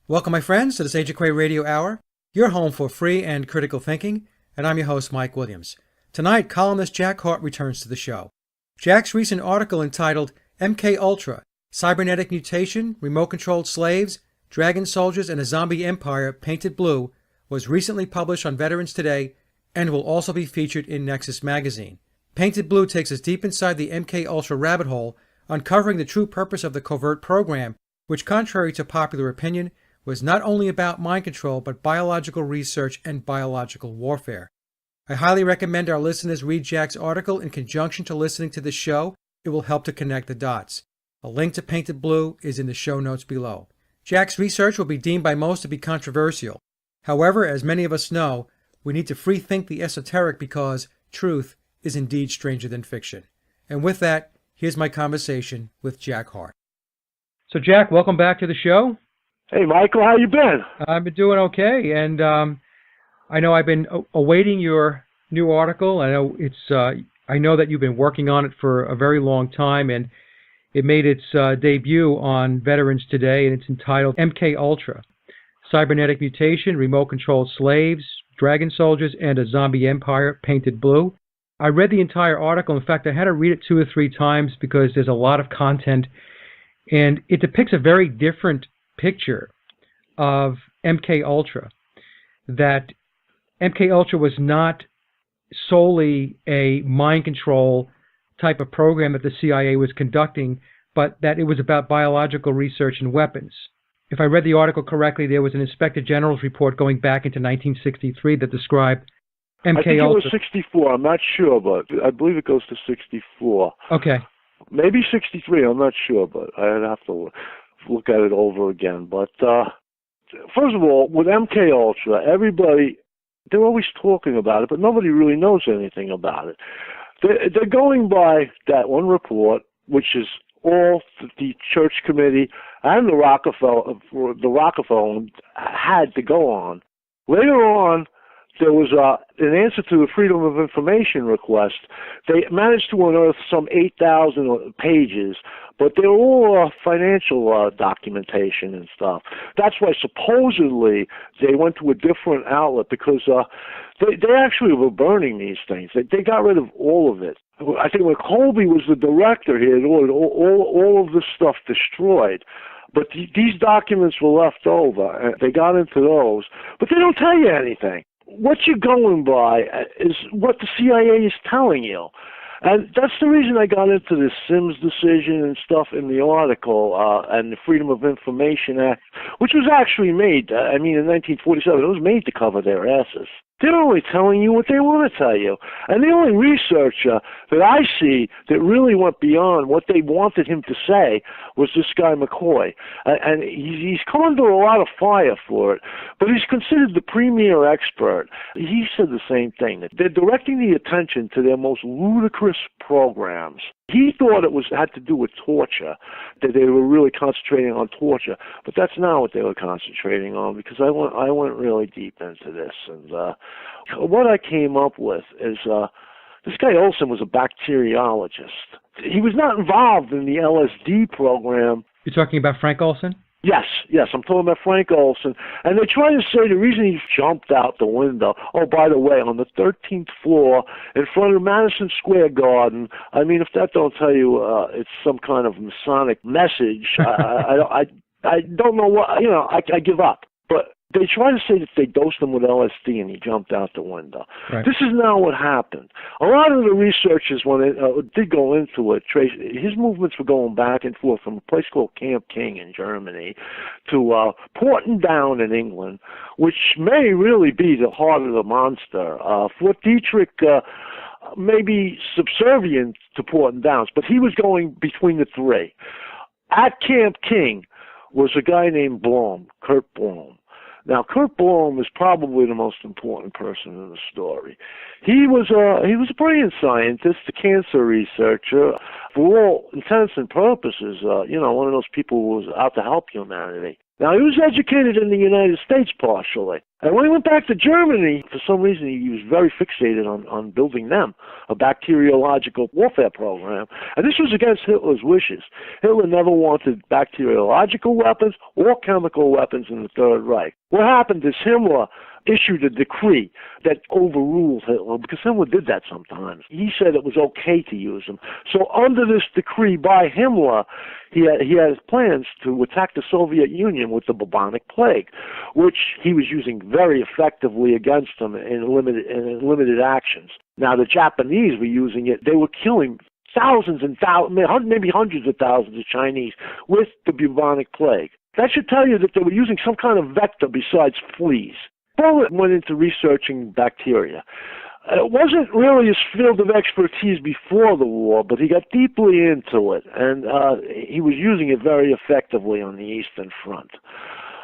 Welcome, my friends, to this Age of Quay Radio Hour, your home for free and critical thinking, and I'm your host, Mike Williams. Tonight, columnist Jack Hart returns to the show. Jack's recent article entitled MK Ultra, Cybernetic Mutation, Remote-Controlled Slaves, Dragon Soldiers, and a Zombie Empire Painted Blue was recently published on Veterans Today and will also be featured in Nexus magazine. Painted Blue takes us deep inside the MK Ultra rabbit hole, uncovering the true purpose of the covert program, which, contrary to popular opinion, was not only about mind control, but biological research and biological warfare. I highly recommend our listeners read Jack's article in conjunction to listening to this show. It will help to connect the dots. A link to Painted Blue is in the show notes below. Jack's research will be deemed by most to be controversial. However, as many of us know, we need to free think the esoteric because truth is indeed stranger than fiction. And with that, here's my conversation with Jack Hart. So Jack, welcome back to the show. Hey, Michael, how you been? I've been doing okay, and I know I've been awaiting your new article. I know that you've been working on it for a very long time, and it made its debut on Veterans Today, and it's entitled MK Ultra, Cybernetic Mutation, Remote-Controlled Slaves, Dragon Soldiers, and a Zombie Empire Painted Blue. I read the entire article. In fact, I had to read it 2 or 3 times because there's a lot of content, and it depicts a very different picture of MK Ultra. That MK Ultra was not solely a mind control type of program that the CIA was conducting, but that it was about biological research and weapons. If I read the article correctly, there was an Inspector General's report going back into 1963 that described MK Ultra. I think it was 64. I'm not sure, but I believe it goes to 64. Okay. Maybe 63. I'm not sure, but I'd have to look at it over again. But first of all, with MK Ultra, they're always talking about it, but nobody really knows anything about it. They're going by that one report, which is all the Church Committee and the Rockefeller had to go on. Later on, there was an answer to the Freedom of Information request. They managed to unearth some 8,000 pages, but they're all financial documentation and stuff. That's why supposedly they went to a different outlet because they actually were burning these things. They got rid of all of it. I think when Colby was the director, he had ordered all of this stuff destroyed. But these documents were left over, and they got into those. But they don't tell you anything. What you're going by is what the CIA is telling you. And that's the reason I got into this Sims decision and stuff in the article, and the Freedom of Information Act, which was actually made, in 1947. It was made to cover their asses. They're only telling you what they want to tell you. And the only researcher that I see that really went beyond what they wanted him to say was this guy McCoy. And he's come under a lot of fire for it, but he's considered the premier expert. He said the same thing, that they're directing the attention to their most ludicrous programs. He thought it had to do with torture, that they were really concentrating on torture, but that's not what they were concentrating on, because I went really deep into this, and what I came up with is this guy Olson was a bacteriologist. He was not involved in the LSD program. You're talking about Frank Olson? Yes, I'm talking about Frank Olson. And they try to say the reason he jumped out the window, oh, by the way, on the 13th floor in front of Madison Square Garden, if that don't tell you it's some kind of Masonic message, I don't know what, I give up. But they try to say that they dosed him with LSD and he jumped out the window. Right. This is not what happened. A lot of the researchers, when they did go into it, his movements were going back and forth from a place called Camp King in Germany to Porton Down in England, which may really be the heart of the monster. Fort Detrick may be subservient to Porton Downs, but he was going between the three. At Camp King was a guy named Kurt Blom. Now, Kurt Blom is probably the most important person in the story. He was a brilliant scientist, a cancer researcher. For all intents and purposes, one of those people who was out to help humanity. Now, he was educated in the United States partially. And when he went back to Germany, for some reason he was very fixated on building them, a bacteriological warfare program. And this was against Hitler's wishes. Hitler never wanted bacteriological weapons or chemical weapons in the Third Reich. What happened is Himmler issued a decree that overruled Hitler, because Himmler did that sometimes. He said it was okay to use them. So under this decree by Himmler, he had plans to attack the Soviet Union with the bubonic plague, which he was using very effectively against them in limited actions. Now, the Japanese were using it. They were killing thousands and thousands, maybe hundreds of thousands of Chinese with the bubonic plague. That should tell you that they were using some kind of vector besides fleas. Bullitt went into researching bacteria. It wasn't really his field of expertise before the war, but he got deeply into it, and he was using it very effectively on the Eastern Front.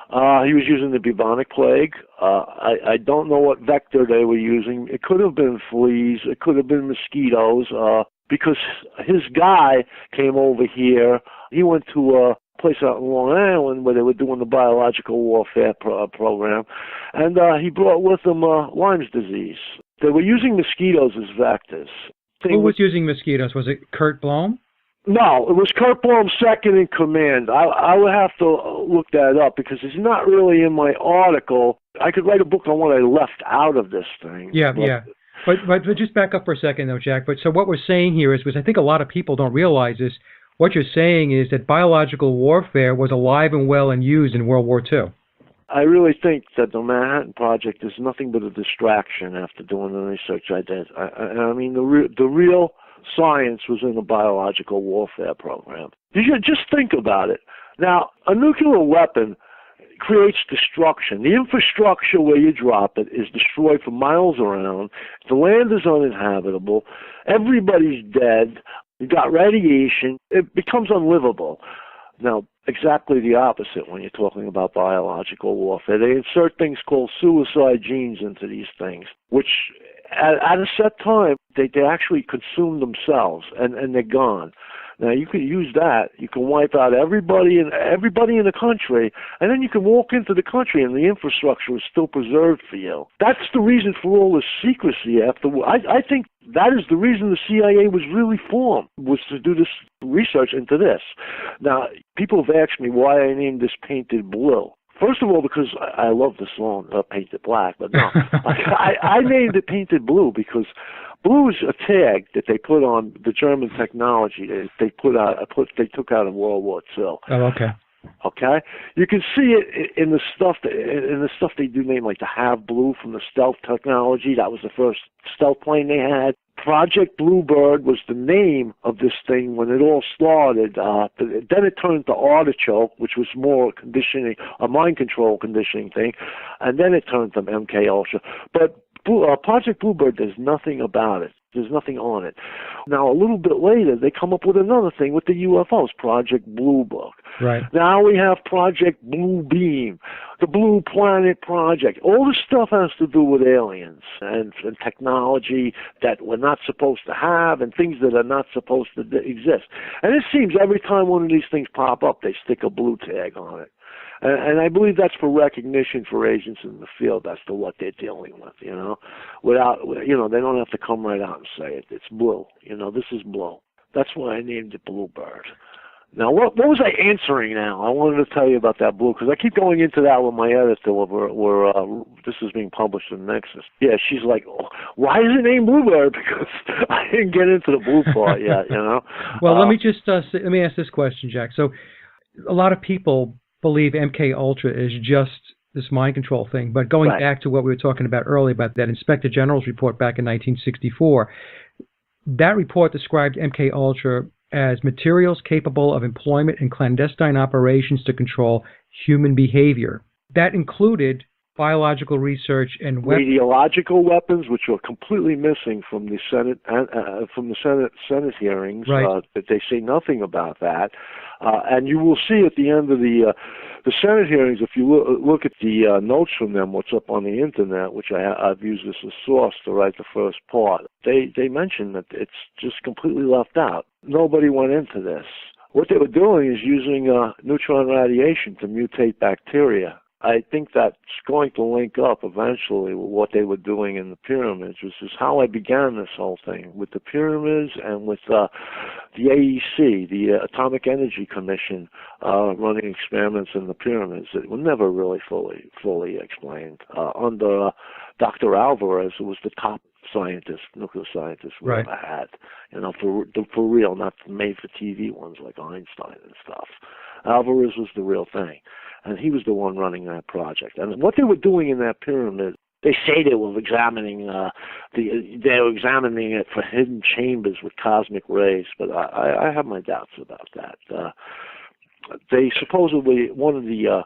He was using the bubonic plague. I don't know what vector they were using. It could have been fleas. It could have been mosquitoes, because his guy came over here. He went to a place out in Long Island where they were doing the biological warfare program, and he brought with him Lyme's disease. They were using mosquitoes as vectors. Who was using mosquitoes? Was it Kurt Blom? No, it was Kurt Blom, second in command. I would have to look that up because it's not really in my article. I could write a book on what I left out of this thing. Yeah. But just back up for a second, though, Jack. But so what we're saying here is, I think a lot of people don't realize this. What you're saying is that biological warfare was alive and well and used in World War II. I really think that the Manhattan Project is nothing but a distraction after doing the research I did. I mean, the real science was in the biological warfare program. You should just think about it. Now, a nuclear weapon creates destruction. The infrastructure where you drop it is destroyed for miles around. The land is uninhabitable. Everybody's dead. You've got radiation. It becomes unlivable. Now, exactly the opposite when you're talking about biological warfare. They insert things called suicide genes into these things, which at a set time, they actually consume themselves, and they're gone. Now, you can use that. You can wipe out everybody in the country, and then you can walk into the country, and the infrastructure is still preserved for you. That's the reason for all this secrecy after. I think that is the reason the CIA was really formed, was to do this research into this. Now, people have asked me why I named this Painted Blue. First of all, because I love the song Painted Black, but no, I named it Painted Blue because blue is a tag that they put on the German technology that they took out of World War II. Oh, okay. Okay, you can see it in the stuff they do name, like the Have Blue from the stealth technology. That was the first stealth plane they had. Project Bluebird was the name of this thing when it all started. Then it turned to Artichoke, which was more conditioning, a mind control conditioning thing, and then it turned to MK Ultra. But Project Bluebird, there's nothing about it. There's nothing on it. Now, a little bit later, they come up with another thing with the UFOs, Project Blue Book. Right. Now we have Project Blue Beam, the Blue Planet Project. All this stuff has to do with aliens and technology that we're not supposed to have and things that are not supposed to exist. And it seems every time one of these things pop up, they stick a blue tag on it. And I believe that's for recognition for agents in the field as to what they're dealing with, without, they don't have to come right out and say it. It's blue. This is blue. That's why I named it Bluebird. Now, what was I answering now? I wanted to tell you about that blue, because I keep going into that with my editor where this is being published in Nexus. Yeah, she's like, oh, why is it named Bluebird? Because I didn't get into the blue part yet, Well, let me ask this question, Jack. So a lot of people believe MK Ultra is just this mind control thing, but going back to what we were talking about earlier about that Inspector General's report back in 1964, that report described MK Ultra as materials capable of employment in clandestine operations to control human behavior. That included biological research and radiological weapons, which are completely missing from the Senate Senate hearings. Right. That they say nothing about that, and you will see at the end of the Senate hearings, if you look at the notes from them, what's up on the internet, which I've used as a source to write the first part. They mention that it's just completely left out. Nobody went into this. What they were doing is using neutron radiation to mutate bacteria. I think that's going to link up eventually with what they were doing in the pyramids, which is how I began this whole thing, with the pyramids and with the AEC, the Atomic Energy Commission, running experiments in the pyramids that were never really fully explained. Under Dr. Alvarez, who was the top scientist, nuclear scientist we ever had, for real, not made-for-TV ones like Einstein and stuff. Alvarez was the real thing, and he was the one running that project. And what they were doing in that pyramid, they say they were examining it for hidden chambers with cosmic rays, but I have my doubts about that. They supposedly one of the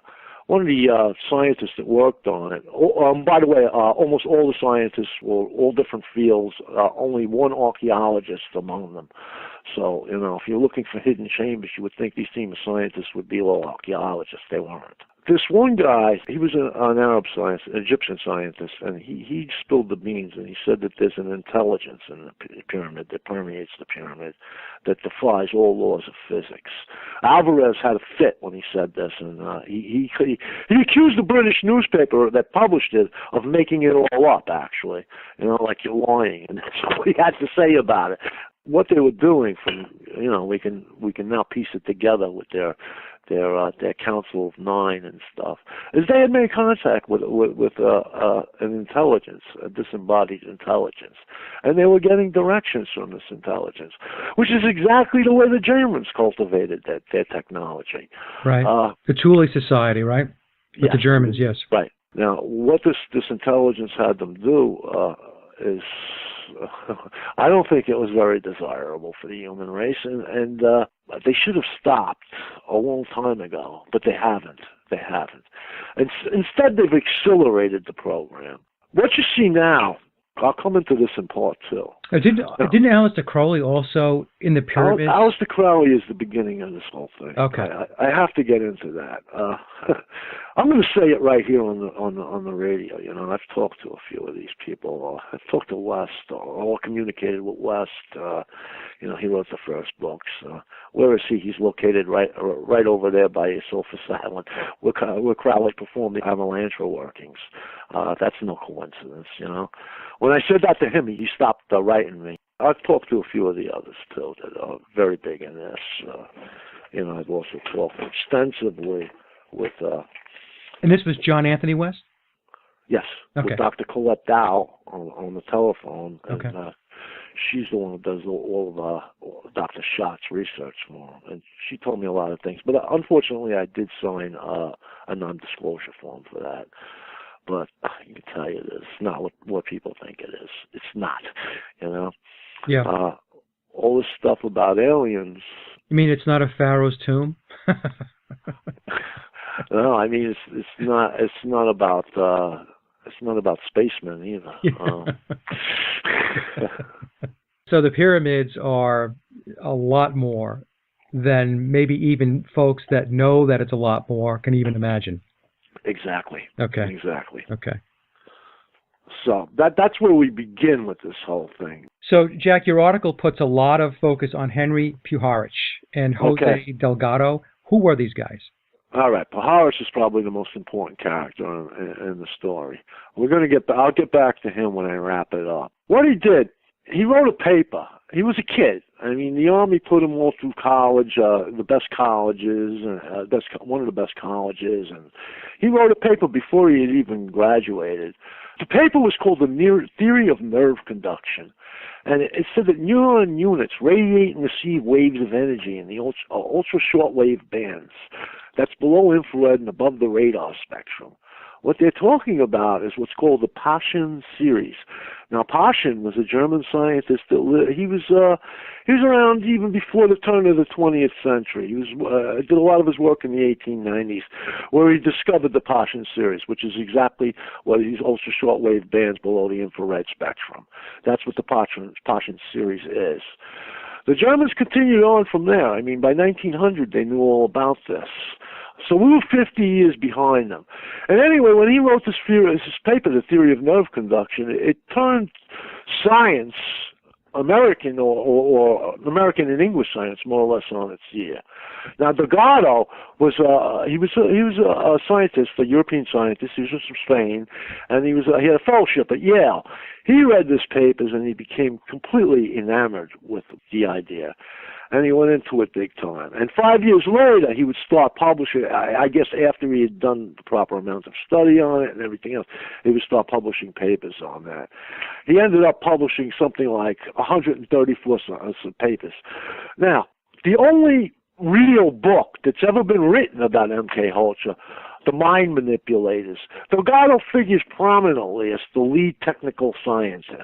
scientists that worked on it. By the way, almost all the scientists were all different fields. Only one archaeologist among them. So, if you're looking for hidden chambers, you would think these team of scientists would be all archaeologists. They weren't. This one guy, he was an Egyptian scientist, and he spilled the beans, and he said that there's an intelligence in the pyramid that permeates the pyramid that defies all laws of physics. Alvarez had a fit when he said this, and he accused the British newspaper that published it of making it all up, actually. Like you're lying, and that's what he had to say about it. What they were doing, we can now piece it together with their Council of Nine and stuff, is they had made contact with an intelligence, a disembodied intelligence, and they were getting directions from this intelligence, which is exactly the way the Germans cultivated their technology. Right. The Thule Society, right? With the Germans, yes. Right. Now, what this intelligence had them do is, I don't think it was very desirable for the human race, and they should have stopped a long time ago, but they haven't. And instead, they've accelerated the program. What you see now, I'll come into this in part two. Didn't Aleister Crowley also in the pyramids? Aleister Crowley is the beginning of this whole thing. Okay. I have to get into that. I'm going to say it right here on the radio. I've talked to a few of these people. I've talked to West, or communicated with West. He wrote the first books. Where is he? He's located right over there by Sulphur Island, where Crowley performed the Avalanche workings. That's no coincidence, When I said that to him, he stopped writing me. I've talked to a few of the others, too, that are very big in this. I've also talked extensively with... and this was John Anthony West? Yes, okay. With Dr. Colette Dow on the telephone. Okay. And she's the one who does all of Dr. Schott's research for him. And she told me a lot of things. But unfortunately, I did sign a non-disclosure form for that. But I can tell you this, it's not what people think it is. It's not, Yeah. All this stuff about aliens. You mean it's not a pharaoh's tomb? No, I mean it's not about spacemen either. Yeah. So the pyramids are a lot more than maybe even folks that know that it's a lot more can even imagine. Exactly. Okay. Exactly. Okay. So that's where we begin with this whole thing. So, Jack, your article puts a lot of focus on Henry Puharich and Jose Delgado. Who were these guys? All right. Puharich is probably the most important character in the story. I'll get back to him when I wrap it up. What he did, he wrote a paper. He was a kid. I mean, the Army put him all through college, the best colleges, one of the best colleges, and he wrote a paper before he had even graduated. The paper was called The Theory of Nerve Conduction, and it said that neuron units radiate and receive waves of energy in the ultra-short-wave bands. That's below infrared and above the radar spectrum. What they're talking about is what's called the Paschen series. Now, Paschen was a German scientist that he was around even before the turn of the 20th century. He did a lot of his work in the 1890s, where he discovered the Paschen series, which is exactly what these ultra shortwave bands below the infrared spectrum. That's what the Paschen series is. The Germans continued on from there. I mean, by 1900, they knew all about this. So we were 50 years behind them. And anyway, when he wrote this paper, The Theory of Nerve Conduction, it turned science American or American and English science, more or less, on its year. Now, Delgado was he was a scientist, a European scientist. He was from Spain, and he had a fellowship at Yale. He read these papers and he became completely enamored with the idea. And he went into it big time. And 5 years later, he would start publishing. I guess after he had done the proper amount of study on it and everything else, he would start publishing papers on that. He ended up publishing something like 134 papers. Now, the only real book that's ever been written about M.K. Ultra, The Mind Manipulators, Delgado figures prominently as the lead technical scientist.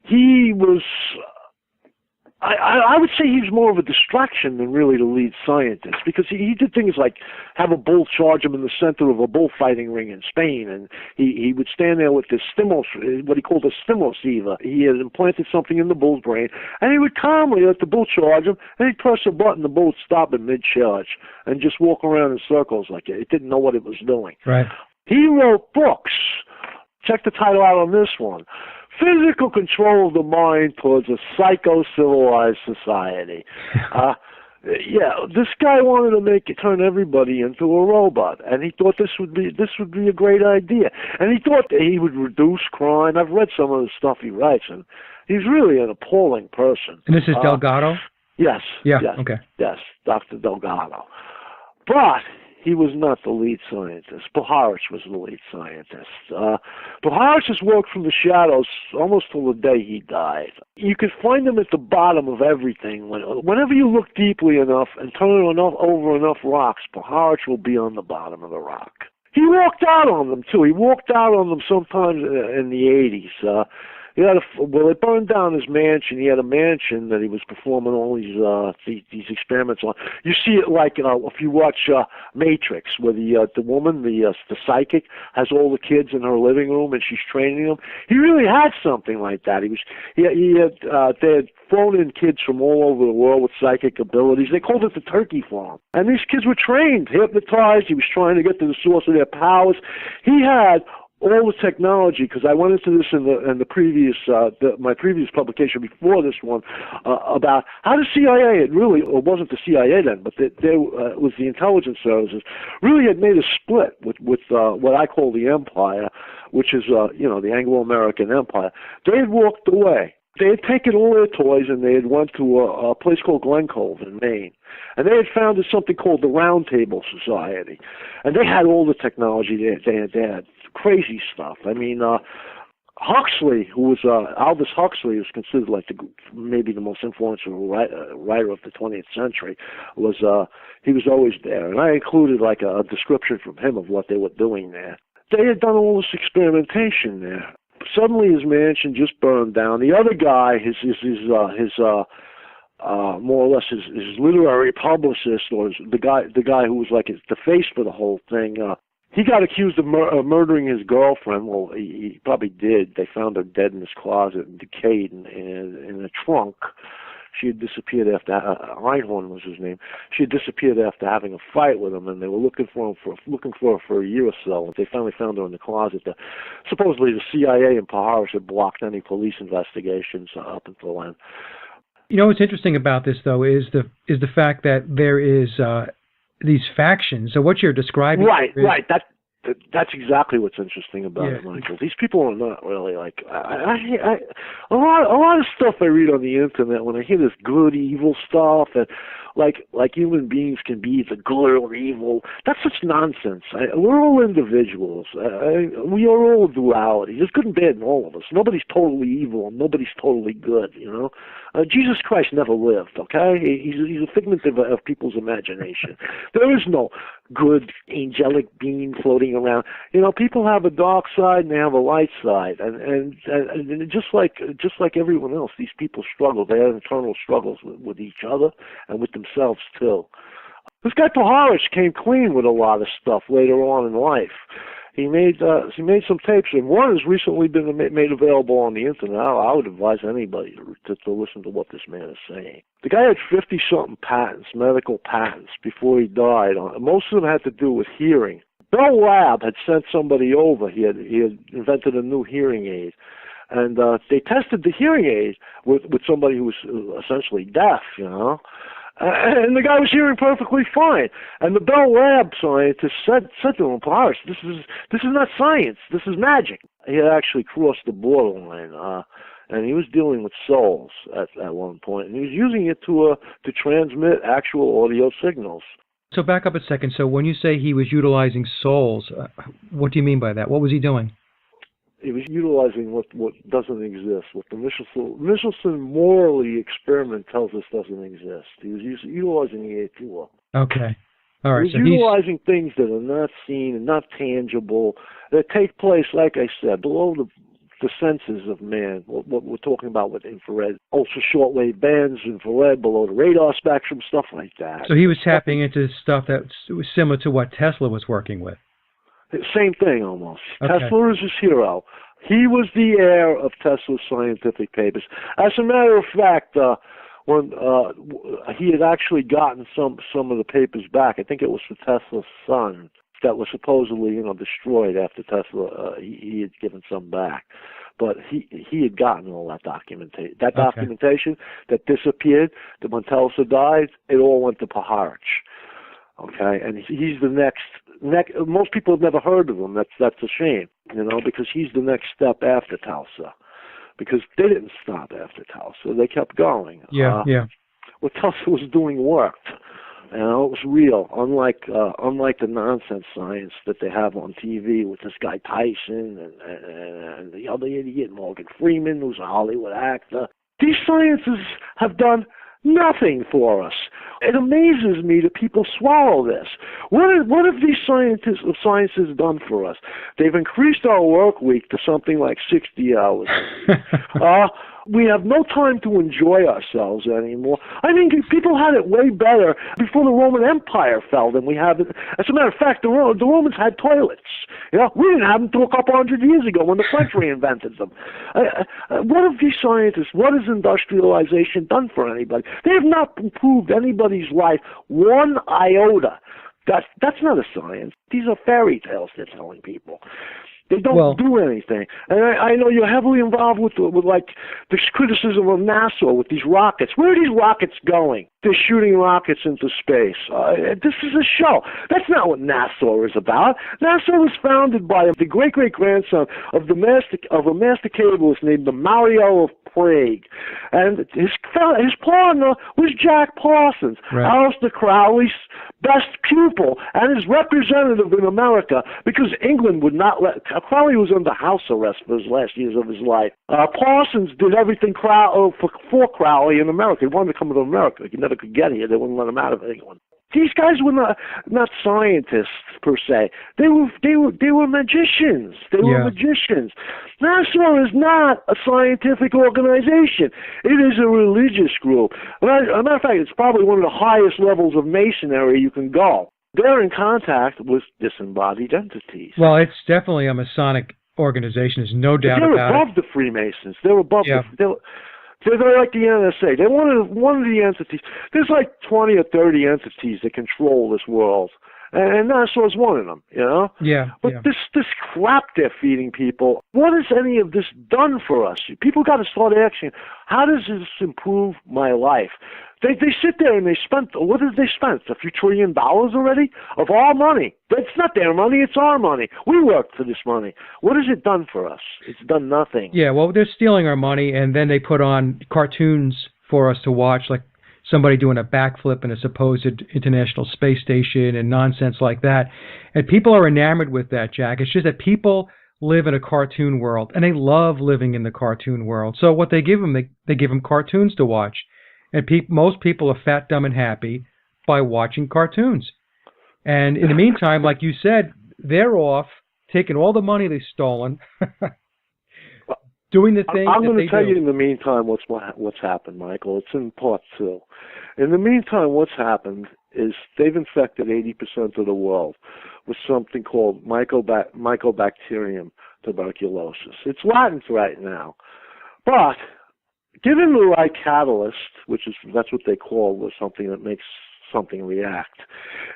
He was... I would say he was more of a distraction than really the lead scientist, because he did things like have a bull charge him in the center of a bullfighting ring in Spain, and he would stand there with this stimulus, what he called a stimulus-receiver. He had implanted something in the bull's brain, and he would calmly let the bull charge him, and he'd press a button, the bull would stop in mid-charge and just walk around in circles like it. It didn't know what it was doing. Right. He wrote books. Check the title out on this one. Physical Control of the Mind Towards a Psycho-Civilized Society. This guy wanted to turn everybody into a robot, and he thought this would be a great idea. And he thought that he would reduce crime. I've read some of the stuff he writes, and he's really an appalling person. And this is Delgado? Yes. Yeah, yes, okay. Yes, Dr. Delgado. But he was not the lead scientist. Puharich was the lead scientist. Puharich has worked from the shadows almost till the day he died. You can find him at the bottom of everything. Whenever you look deeply enough and turn over enough rocks, Puharich will be on the bottom of the rock. He walked out on them, too. He walked out on them sometimes in the 80s. They burned down his mansion. He had a mansion that he was performing all these experiments on. You see it like if you watch Matrix, where the woman, the psychic, has all the kids in her living room and she's training them. He really had something like that. They had flown in kids from all over the world with psychic abilities. They called it the Turkey Farm, and these kids were trained, hypnotized. He was trying to get to the source of their powers. He had all the technology, because I went into this in the previous my previous publication before this one about how the CIA it wasn't the CIA then, but there was the intelligence services, really had made a split with what I call the empire, which is the Anglo-American Empire. They had walked away. They had taken all their toys and they had went to a place called Glen Cove in Maine. And they had founded something called the Round Table Society. And they had all the technology. They had crazy stuff. I mean, Huxley, who was Aldous Huxley, was considered like maybe the most influential writer of the 20th century. He was always there. And I included like a description from him of what they were doing there. They had done all this experimentation there. Suddenly his mansion just burned down. The other guy, his more or less his literary publicist, or the guy who was like the face for the whole thing, he got accused of murdering his girlfriend. Well, he probably did. They found her dead in his closet and decayed in a trunk. She had disappeared after Einhorn was his name. She had disappeared after having a fight with him, and they were looking for her for a year or so. They finally found her in the closet. Supposedly, the CIA and Puharich had blocked any police investigations up until then. You know what's interesting about this, though, is the fact that there is these factions. So what you're describing, right? That's exactly what's interesting about it, Michael. These people are not really like a lot of stuff I read on the internet. When I hear this good evil stuff, and like human beings can be either good or evil, that's such nonsense. We're all individuals. We are all duality. There's good and bad in all of us. Nobody's totally evil and nobody's totally good. Jesus Christ never lived. Okay, he's a figment of people's imagination. There is no good angelic being floating around. People have a dark side and they have a light side, and just like everyone else, these people struggle. They have internal struggles with each other and with themselves too. This guy Puharich came clean with a lot of stuff later on in life. He made some tapes, and one has recently been made available on the internet. I would advise anybody to listen to what this man is saying. The guy had 50-something patents, medical patents, before he died. Most of them had to do with hearing. Bell Lab had sent somebody over. He had invented a new hearing aid. and they tested the hearing aid with somebody who was essentially deaf, and the guy was hearing perfectly fine. And the Bell Lab scientist said to him, "Boris, this is not science. This is magic." He had actually crossed the borderline, and he was dealing with souls at one point, and he was using it to transmit actual audio signals. So back up a second. So when you say he was utilizing souls, what do you mean by that? What was he doing? He was utilizing what doesn't exist, what the Michelson morally experiment tells us doesn't exist. He was utilizing the A2. Okay. All right. He was utilizing things that are not seen and not tangible, that take place, like I said, below the senses of man. What we're talking about with infrared, ultra shortwave bands, infrared, below the radar spectrum, stuff like that. So he was tapping into stuff that was similar to what Tesla was working with. Same thing, almost. Okay. Tesla is his hero. He was the heir of Tesla's scientific papers. As a matter of fact, when he had actually gotten some of the papers back, I think it was for Tesla's son, that was supposedly destroyed after Tesla. He had given some back, but he had gotten all that documentation. That documentation that disappeared. That when Tesla died, it all went to Paharch. Okay, and he's the next. Most people have never heard of him. That's a shame, because he's the next step after Tesla. Because they didn't stop after Tesla; they kept going. Yeah. What Tesla was doing worked. It was real. Unlike the nonsense science that they have on TV with this guy Tyson and the other idiot Morgan Freeman, who's a Hollywood actor. These sciences have done nothing for us. It amazes me that people swallow this. What have these sciences done for us? They've increased our work week to something like 60 hours. We have no time to enjoy ourselves anymore. I mean, people had it way better before the Roman Empire fell than we have it. As a matter of fact, the Romans had toilets. We didn't have them until a couple hundred years ago when the French reinvented them. What have these scientists, what has industrialization done for anybody? They have not improved anybody's life one iota. That's not a science. These are fairy tales they're telling people. They don't do anything. And I know you're heavily involved with like this criticism of NASA with these rockets. Where are these rockets going? They're shooting rockets into space. This is a show. That's not what NASA is about. NASA was founded by the great-great-grandson of a master cabalist named the Mario of Prague. And his partner was Jack Parsons, right. Aleister Crowley's best pupil and his representative in America, because England would not let... Crowley was under house arrest for his last years of his life. Parsons did everything for Crowley in America. He wanted to come to America. He never could get here. They wouldn't let him out of England. These guys were not scientists per se. They were magicians. They were magicians. NASA is not a scientific organization. It is a religious group. As a matter of fact, it's probably one of the highest levels of masonry you can go. They're in contact with disembodied entities. Well, it's definitely a Masonic organization. There's no doubt about it. They're above the Freemasons. They're above they're like the NSA. They're one of the entities. There's like 20 or 30 entities that control this world. And NASA is one of them, Yeah. But this crap they're feeding people, what has any of this done for us? People got to start asking, how does this improve my life? They sit there and what did they spend? A few $1 trillion already? Of our money. It's not their money, it's our money. We worked for this money. What has it done for us? It's done nothing. Yeah, well, they're stealing our money, and then they put on cartoons for us to watch, like somebody doing a backflip in a supposed International Space Station and nonsense like that. And people are enamored with that, Jack. It's just that people live in a cartoon world, and they love living in the cartoon world. So what they give them, they give them cartoons to watch. And most people are fat, dumb, and happy by watching cartoons. And in the meantime, like you said, they're off taking all the money they've stolen, doing the things I'm going to tell you in the meantime what's happened, Michael. It's in part 2. In the meantime, what's happened is they've infected 80% of the world with something called Mycobacterium tuberculosis. It's latent right now. But given the right catalyst, that's what they call something that makes something react.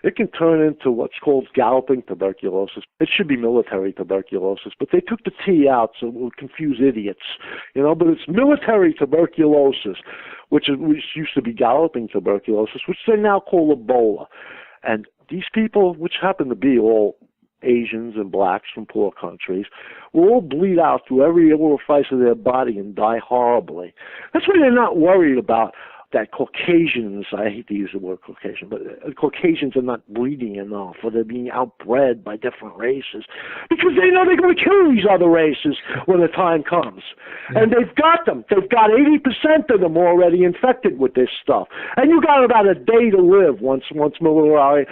It can turn into what's called galloping tuberculosis. It should be military tuberculosis, but they took the T out so it would confuse idiots, but it's military tuberculosis, which used to be galloping tuberculosis, which they now call Ebola. And these people, which happen to be all Asians and blacks from poor countries, will all bleed out through every orifice of their body and die horribly. That's why they're not worried about that Caucasians, I hate to use the word Caucasian, but Caucasians are not breeding enough, or they're being outbred by different races, because they know they're going to kill these other races when the time comes. Yeah. And they've got them. They've got 80% of them already infected with this stuff. And you got about a day to live once miliary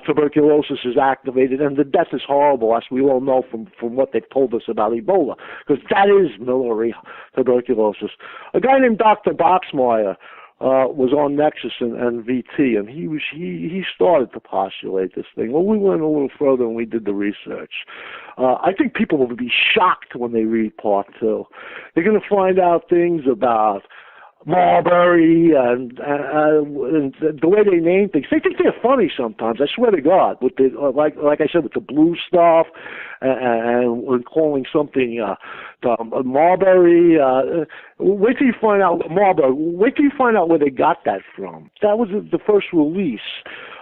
tuberculosis is activated, and the death is horrible, as we all know from what they've told us about Ebola, because that is miliary tuberculosis. A guy named Dr. Boxmeyer was on Nexus and VT, and he started to postulate this thing. Well, we went a little further and we did the research. I think people will be shocked when they read part 2. They're going to find out things about Marbury and the way they name things. They think they're funny sometimes. I swear to God, with the like I said, with the blue stuff and calling something Marbury. Wait till you find out Marbury. Wait till you find out where they got that from. That was the first release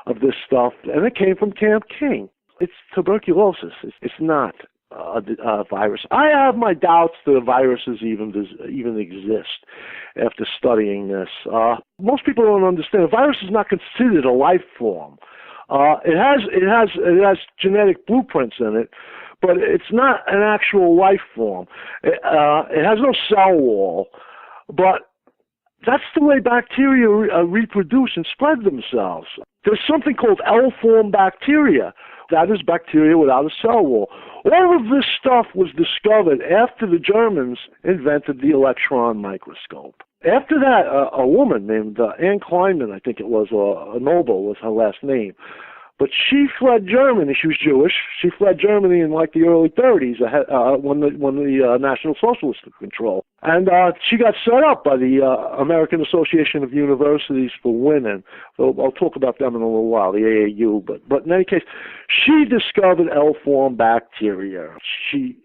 of this stuff, and it came from Camp King. It's tuberculosis. It's not a virus. I have my doubts that viruses even exist after studying this. Most people don't understand. A virus is not considered a life form. It has genetic blueprints in it, but it's not an actual life form. It has no cell wall, but that's the way bacteria reproduce and spread themselves. There's something called L-form bacteria. That is bacteria without a cell wall. All of this stuff was discovered after the Germans invented the electron microscope. After that, a woman named Anne Kleinman, I think it was, or Nobel was her last name, but she fled Germany. She was Jewish. She fled Germany in like the early 30s when the National Socialists took control. And she got set up by the American Association of Universities for Women. So I'll talk about them in a little while, the AAU. But in any case, she discovered L-form bacteria. She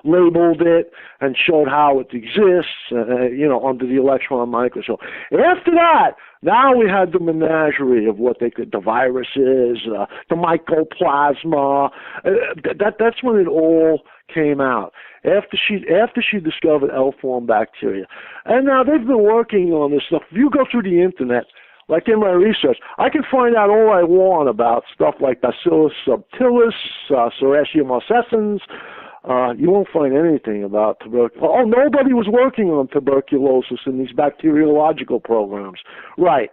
labeled it and showed how it exists, under the electron microscope. After that, now we had the menagerie of what the viruses, the mycoplasma. That's when it all came out. After she discovered L-form bacteria. And now they've been working on this stuff. If you go through the internet, like in my research, I can find out all I want about stuff like Bacillus subtilis, Serratia marcescens. You won't find anything about tuberculosis. Oh, nobody was working on tuberculosis in these bacteriological programs. Right.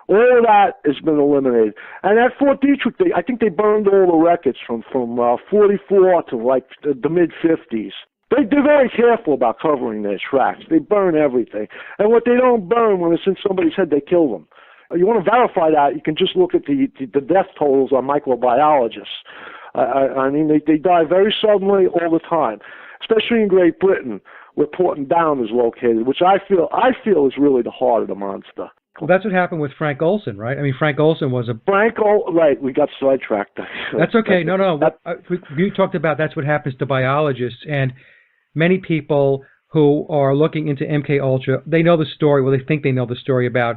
All of that has been eliminated. And at Fort Detrick, I think they burned all the records from 44 to like the mid-50s. They're very careful about covering their tracks. They burn everything. And what they don't burn, when it's in somebody's head, they kill them. You want to verify that, you can just look at the death totals on microbiologists. I mean, they die very suddenly all the time, especially in Great Britain, where Porton Down is located, which I feel is really the heart of the monster. Well, that's what happened with Frank Olson, right? I mean, Frank Olson was right, we got sidetracked. That's okay. No. We talked about that's what happens to biologists, and many people who are looking into MK Ultra, they know the story, well, they think they know the story about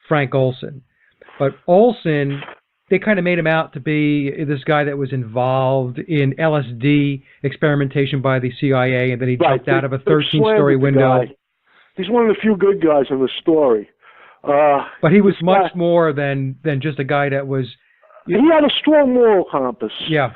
Frank Olson. But Olson, they kind of made him out to be this guy that was involved in LSD experimentation by the CIA, and then he jumped out of a 13-story window. He's one of the few good guys in the story. But he was much more than just a guy that was... He had a strong moral compass. Yeah.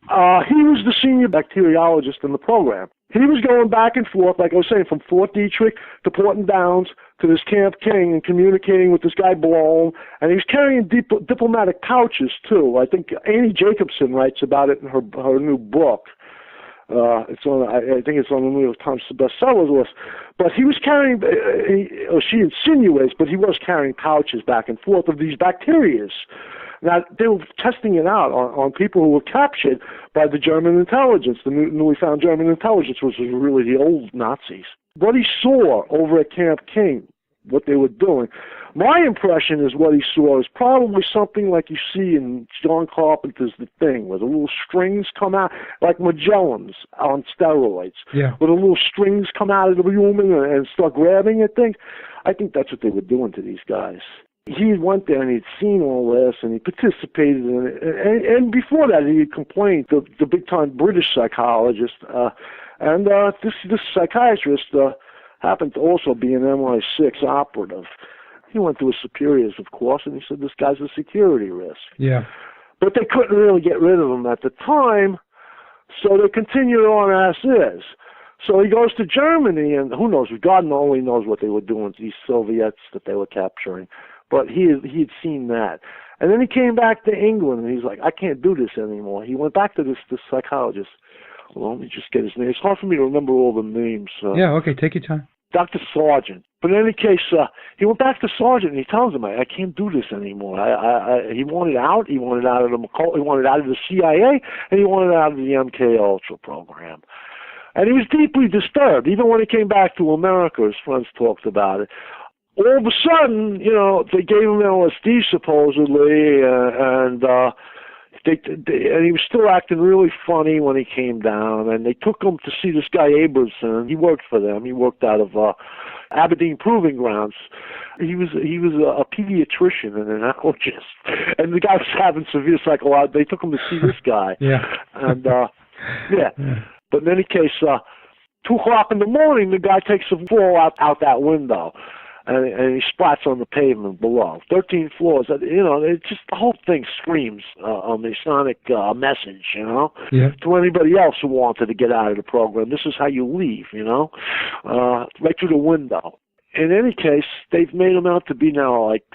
He was the senior bacteriologist in the program. He was going back and forth, like I was saying, from Fort Detrick to Porton Downs to this Camp King and communicating with this guy Blohm. And he was carrying diplomatic pouches, too. I think Annie Jacobson writes about it in her new book. I think it's on the New York Times bestsellers list. But he was carrying, she insinuates, but he was carrying pouches back and forth of these bacterias. Now, they were testing it out on people who were captured by the German intelligence, the newly found German intelligence, which was really the old Nazis. What he saw over at Camp King what they were doing. My impression is what he saw is probably something like you see in John Carpenter's The Thing, where the little strings come out, like Magellan's on steroids, Yeah. where the little strings come out of the human and start grabbing at things. I think that's what they were doing to these guys. He went there and he'd seen all this and he participated in it. And before that, he had complained to the big-time British psychologist. This psychiatrist happened to also be an MI6 operative. He went to his superiors, of course, and he said, this guy's a security risk. Yeah. But they couldn't really get rid of him at the time, so they continued on as is. So he goes to Germany, and who knows, God only knows what they were doing to these Soviets that they were capturing. But he had seen that. And then he came back to England, and he's like, I can't do this anymore. He went back to this psychologist. Well, let me just get his name. It's hard for me to remember all the names. Yeah, okay, take your time. Dr. Sargent. But in any case, he went back to Sargent, and he tells him, I can't do this anymore. He wanted out. He wanted out of the he wanted out of the CIA, and he wanted out of the MK Ultra program. And he was deeply disturbed. Even when he came back to America, his friends talked about it. All of a sudden, they gave him LSD supposedly, and he was still acting really funny when he came down. And they took him to see this guy Abramson. He worked for them. He worked out of Aberdeen Proving Grounds. He was a pediatrician and an allergist, and the guy was having severe psychological. They took him to see this guy. Yeah. And yeah. But in any case, 2 o'clock in the morning, the guy takes a fall out that window. And he splats on the pavement below. 13 floors. It's just the whole thing screams a Masonic message, yeah. to anybody else who wanted to get out of the program. This is how you leave, right through the window. In any case, they've made him out to be now like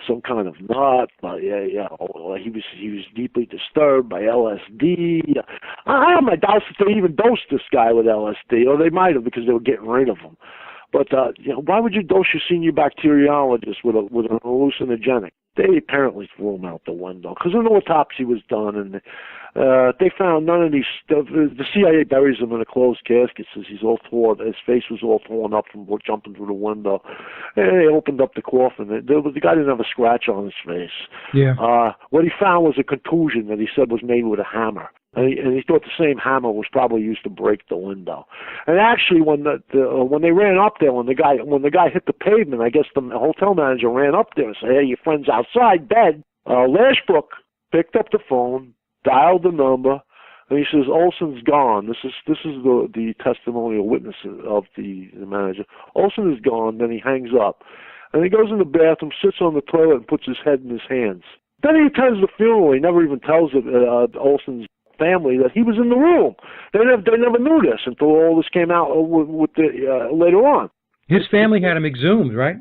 some kind of nut. But he was deeply disturbed by LSD. I have my doubts if they even dosed this guy with LSD, or they might have because they were getting rid of him. But why would you dose your senior bacteriologist with an hallucinogenic? They apparently threw him out the window because an autopsy was done, and they found none of these. The CIA buries him in a closed casket. Says he's all torn. His face was all torn up from jumping through the window. And they opened up the coffin. The guy didn't have a scratch on his face. Yeah. What he found was a contusion that he said was made with a hammer. And he thought the same hammer was probably used to break the window. And actually, when they ran up there, when the guy hit the pavement, I guess the hotel manager ran up there and said, "Hey, your friend's outside dead." Lashbrook picked up the phone, dialed the number, and he says, "Olson's gone." This is the testimonial witness of the manager. Olson is gone. Then he hangs up, and he goes in the bathroom, sits on the toilet, and puts his head in his hands. Then he attends the funeral. He never even tells Olson's family that he was in the room. They never knew this until all this came out later on. His family had him exhumed, right?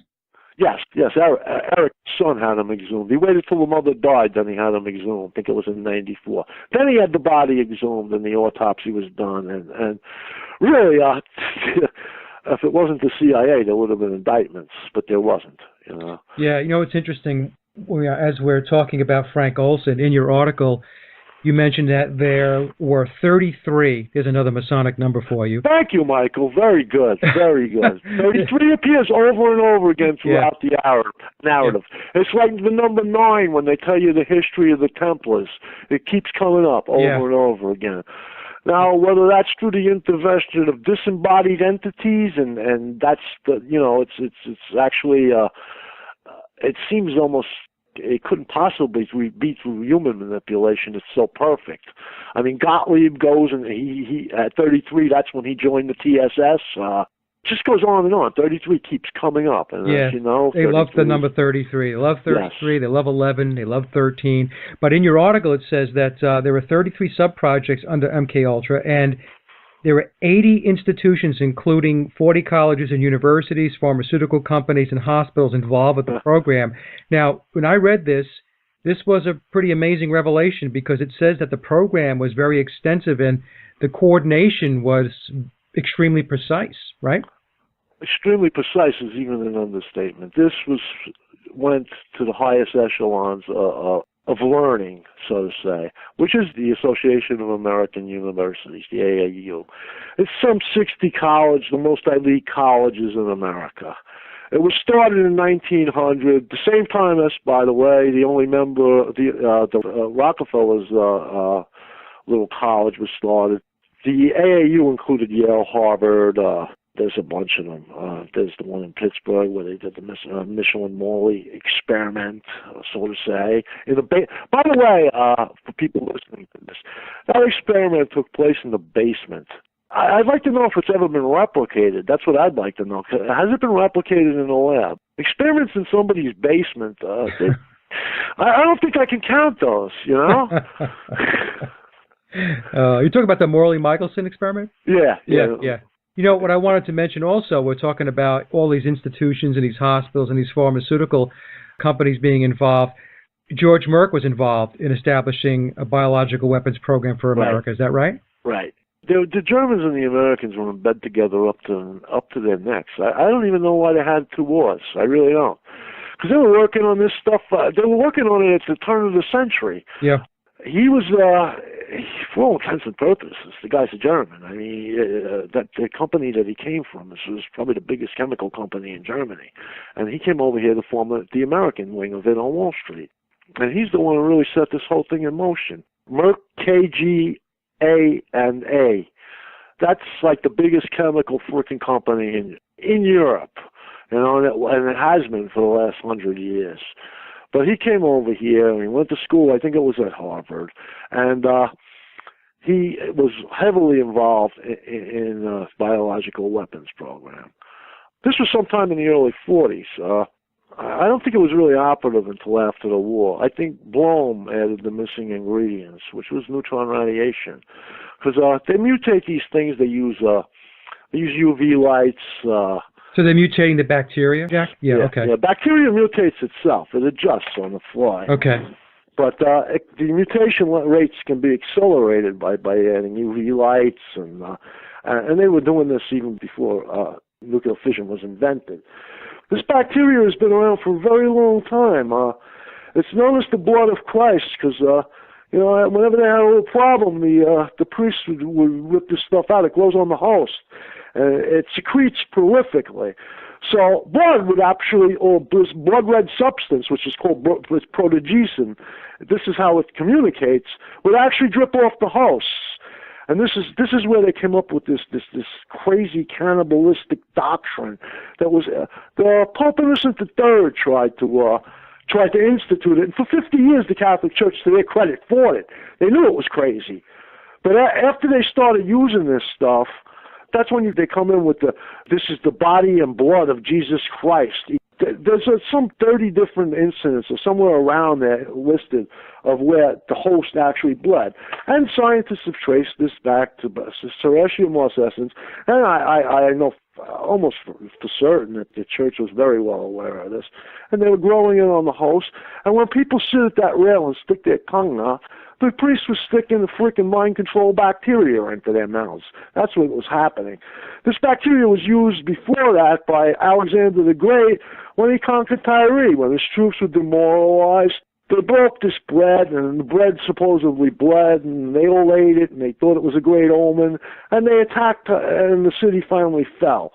Yes. Eric's son had him exhumed. He waited till the mother died, then he had him exhumed. I think it was in '94. Then he had the body exhumed, and the autopsy was done. And really, if it wasn't the CIA, there would have been indictments, but there wasn't. Yeah, it's interesting. As we're talking about Frank Olson, in your article, you mentioned that there were 33. There's another Masonic number for you. Thank you, Michael. Very good. Very good. 33 appears over and over again throughout the narrative. Yeah. It's like the number 9 when they tell you the history of the Templars. It keeps coming up over and over again. Now, whether that's through the intervention of disembodied entities, and that's it's actually it seems almost. It couldn't possibly be through human manipulation. It's so perfect. I mean, Gottlieb goes and he at 33. That's when he joined the TSS. Just goes on and on. 33 keeps coming up. And yeah, they love the number 33. They love 33. Yes. They love 11. They love 13. But in your article, it says that there were 33 sub-projects under MK Ultra, and there were 80 institutions, including 40 colleges and universities, pharmaceutical companies, and hospitals involved with the program. Now, when I read this was a pretty amazing revelation because it says that the program was very extensive and the coordination was extremely precise, right? Extremely precise is even an understatement. This went to the highest echelons of learning, so to say, which is the Association of American Universities, the AAU. It's some 60 colleges, the most elite colleges in America. It was started in 1900, the same time as, by the way, the only member, the Rockefeller's little college was started. The AAU included Yale, Harvard. There's a bunch of them. There's the one in Pittsburgh where they did the Michelin-Morley experiment, so to say. By the way, for people listening to this, that experiment took place in the basement. I'd like to know if it's ever been replicated. That's what I'd like to know. Has it been replicated in a lab? Experiments in somebody's basement, I don't think I can count those, you know? You're talking about the Morley-Michelson experiment? Yeah. You know, what I wanted to mention also, we're talking about all these institutions and these hospitals and these pharmaceutical companies being involved. George Merck was involved in establishing a biological weapons program for America. Right. Is that right? Right. The Germans and the Americans were in bed together up to their necks. I don't even know why they had two wars. I really don't. Because they were working on this stuff. They were working on it at the turn of the century. Yeah. He was, for all intents and purposes, the guy's a German. I mean, that the company that he came from was probably the biggest chemical company in Germany. And he came over here to form the American wing of it on Wall Street. And he's the one who really set this whole thing in motion. Merck, KG, A&A. That's like the biggest chemical freaking company in Europe, you know, and it has been for the last 100 years. But he came over here and he went to school, I think it was at Harvard, and he was heavily involved in the biological weapons program. This was sometime in the early 40s. I don't think it was really operative until after the war. I think Blome added the missing ingredients, which was neutron radiation. Because they mutate these things. They use UV lights. So they're mutating the bacteria, Jack? Yeah, okay. Yeah, bacteria mutates itself. It adjusts on the fly. Okay. But the mutation rates can be accelerated by adding UV lights, and they were doing this even before nuclear fission was invented. This bacteria has been around for a very long time. It's known as the blood of Christ because, you know, whenever they had a little problem, the priests would rip this stuff out. It grows on the host. It secretes prolifically. So blood would actually, or this blood red substance, which is called protogesin, this is how it communicates, would actually drip off the hosts. And this is where they came up with this crazy cannibalistic doctrine that was the Pope Innocent III tried to institute it. And for 50 years, the Catholic Church, to their credit, fought it. They knew it was crazy, but after they started using this stuff, that's when they come in with this is the body and blood of Jesus Christ. There's some 30 different incidents or somewhere around there listed of where the host actually bled. And scientists have traced this back to Serratia morsessens, and I know almost for certain that the church was very well aware of this. And they were growing in on the host. And when people sit at that rail and stick their tongue out, the priest was sticking the freaking mind control bacteria into their mouths. That's what was happening. This bacteria was used before that by Alexander the Great when he conquered Tyre. When his troops were demoralized, they broke this bread, and the bread supposedly bled, and they all ate it, and they thought it was a great omen, and they attacked, and the city finally fell.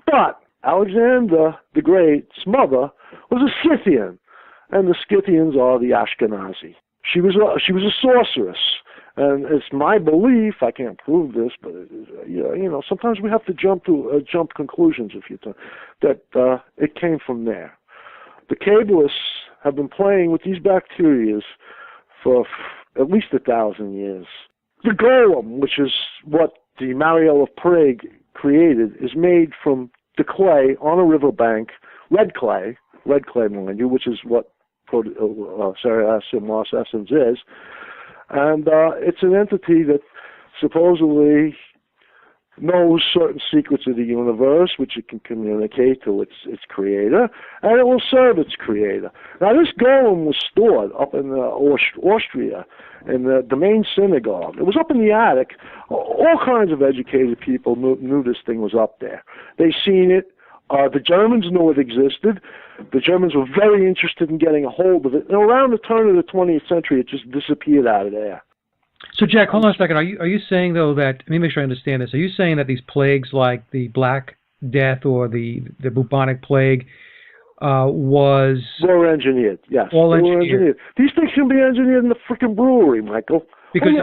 But Alexander the Great's mother was a Scythian, and the Scythians are the Ashkenazi. She was a sorceress, and it's my belief. I can't prove this, but you know, sometimes we have to jump conclusions that it came from there. The Kabbalists have been playing with these bacteria for at least 1,000 years. The golem, which is what the Mariel of Prague created, is made from the clay on a riverbank, red clay, mind you, which is what Serratia morsessens is, and it's an entity that supposedly knows certain secrets of the universe, which it can communicate to its creator, and it will serve its creator. Now, this golem was stored up in Austria, in the main synagogue. It was up in the attic. All kinds of educated people knew this thing was up there. They seen it. The Germans knew it existed. The Germans were very interested in getting a hold of it. And around the turn of the 20th century, it just disappeared out of there. So, Jack, hold on a second. Are you saying, though, that, let me make sure I understand this. Are you saying that these plagues like the Black death or the bubonic plague was Were engineered, yes. all They were engineered. These things can be engineered in the freaking brewery, Michael. Because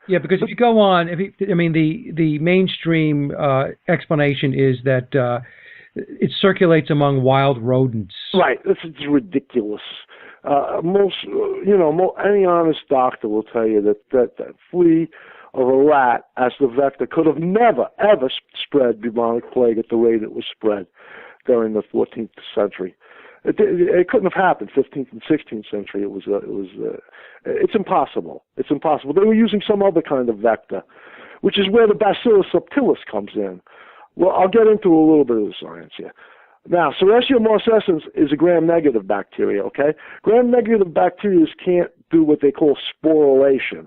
because if you go on, the mainstream explanation is that it circulates among wild rodents. Right, this is ridiculous. Any honest doctor will tell you that flea of a rat as the vector could have never, ever spread bubonic plague at the rate it was spread during the 14th century. It couldn't have happened. 15th and 16th century. It's impossible. It's impossible. They were using some other kind of vector, which is where the Bacillus subtilis comes in. Well, I'll get into a little bit of the science here. Now, Serratia marcescens is a gram-negative bacteria, okay? Gram-negative bacteria can't do what they call sporulation.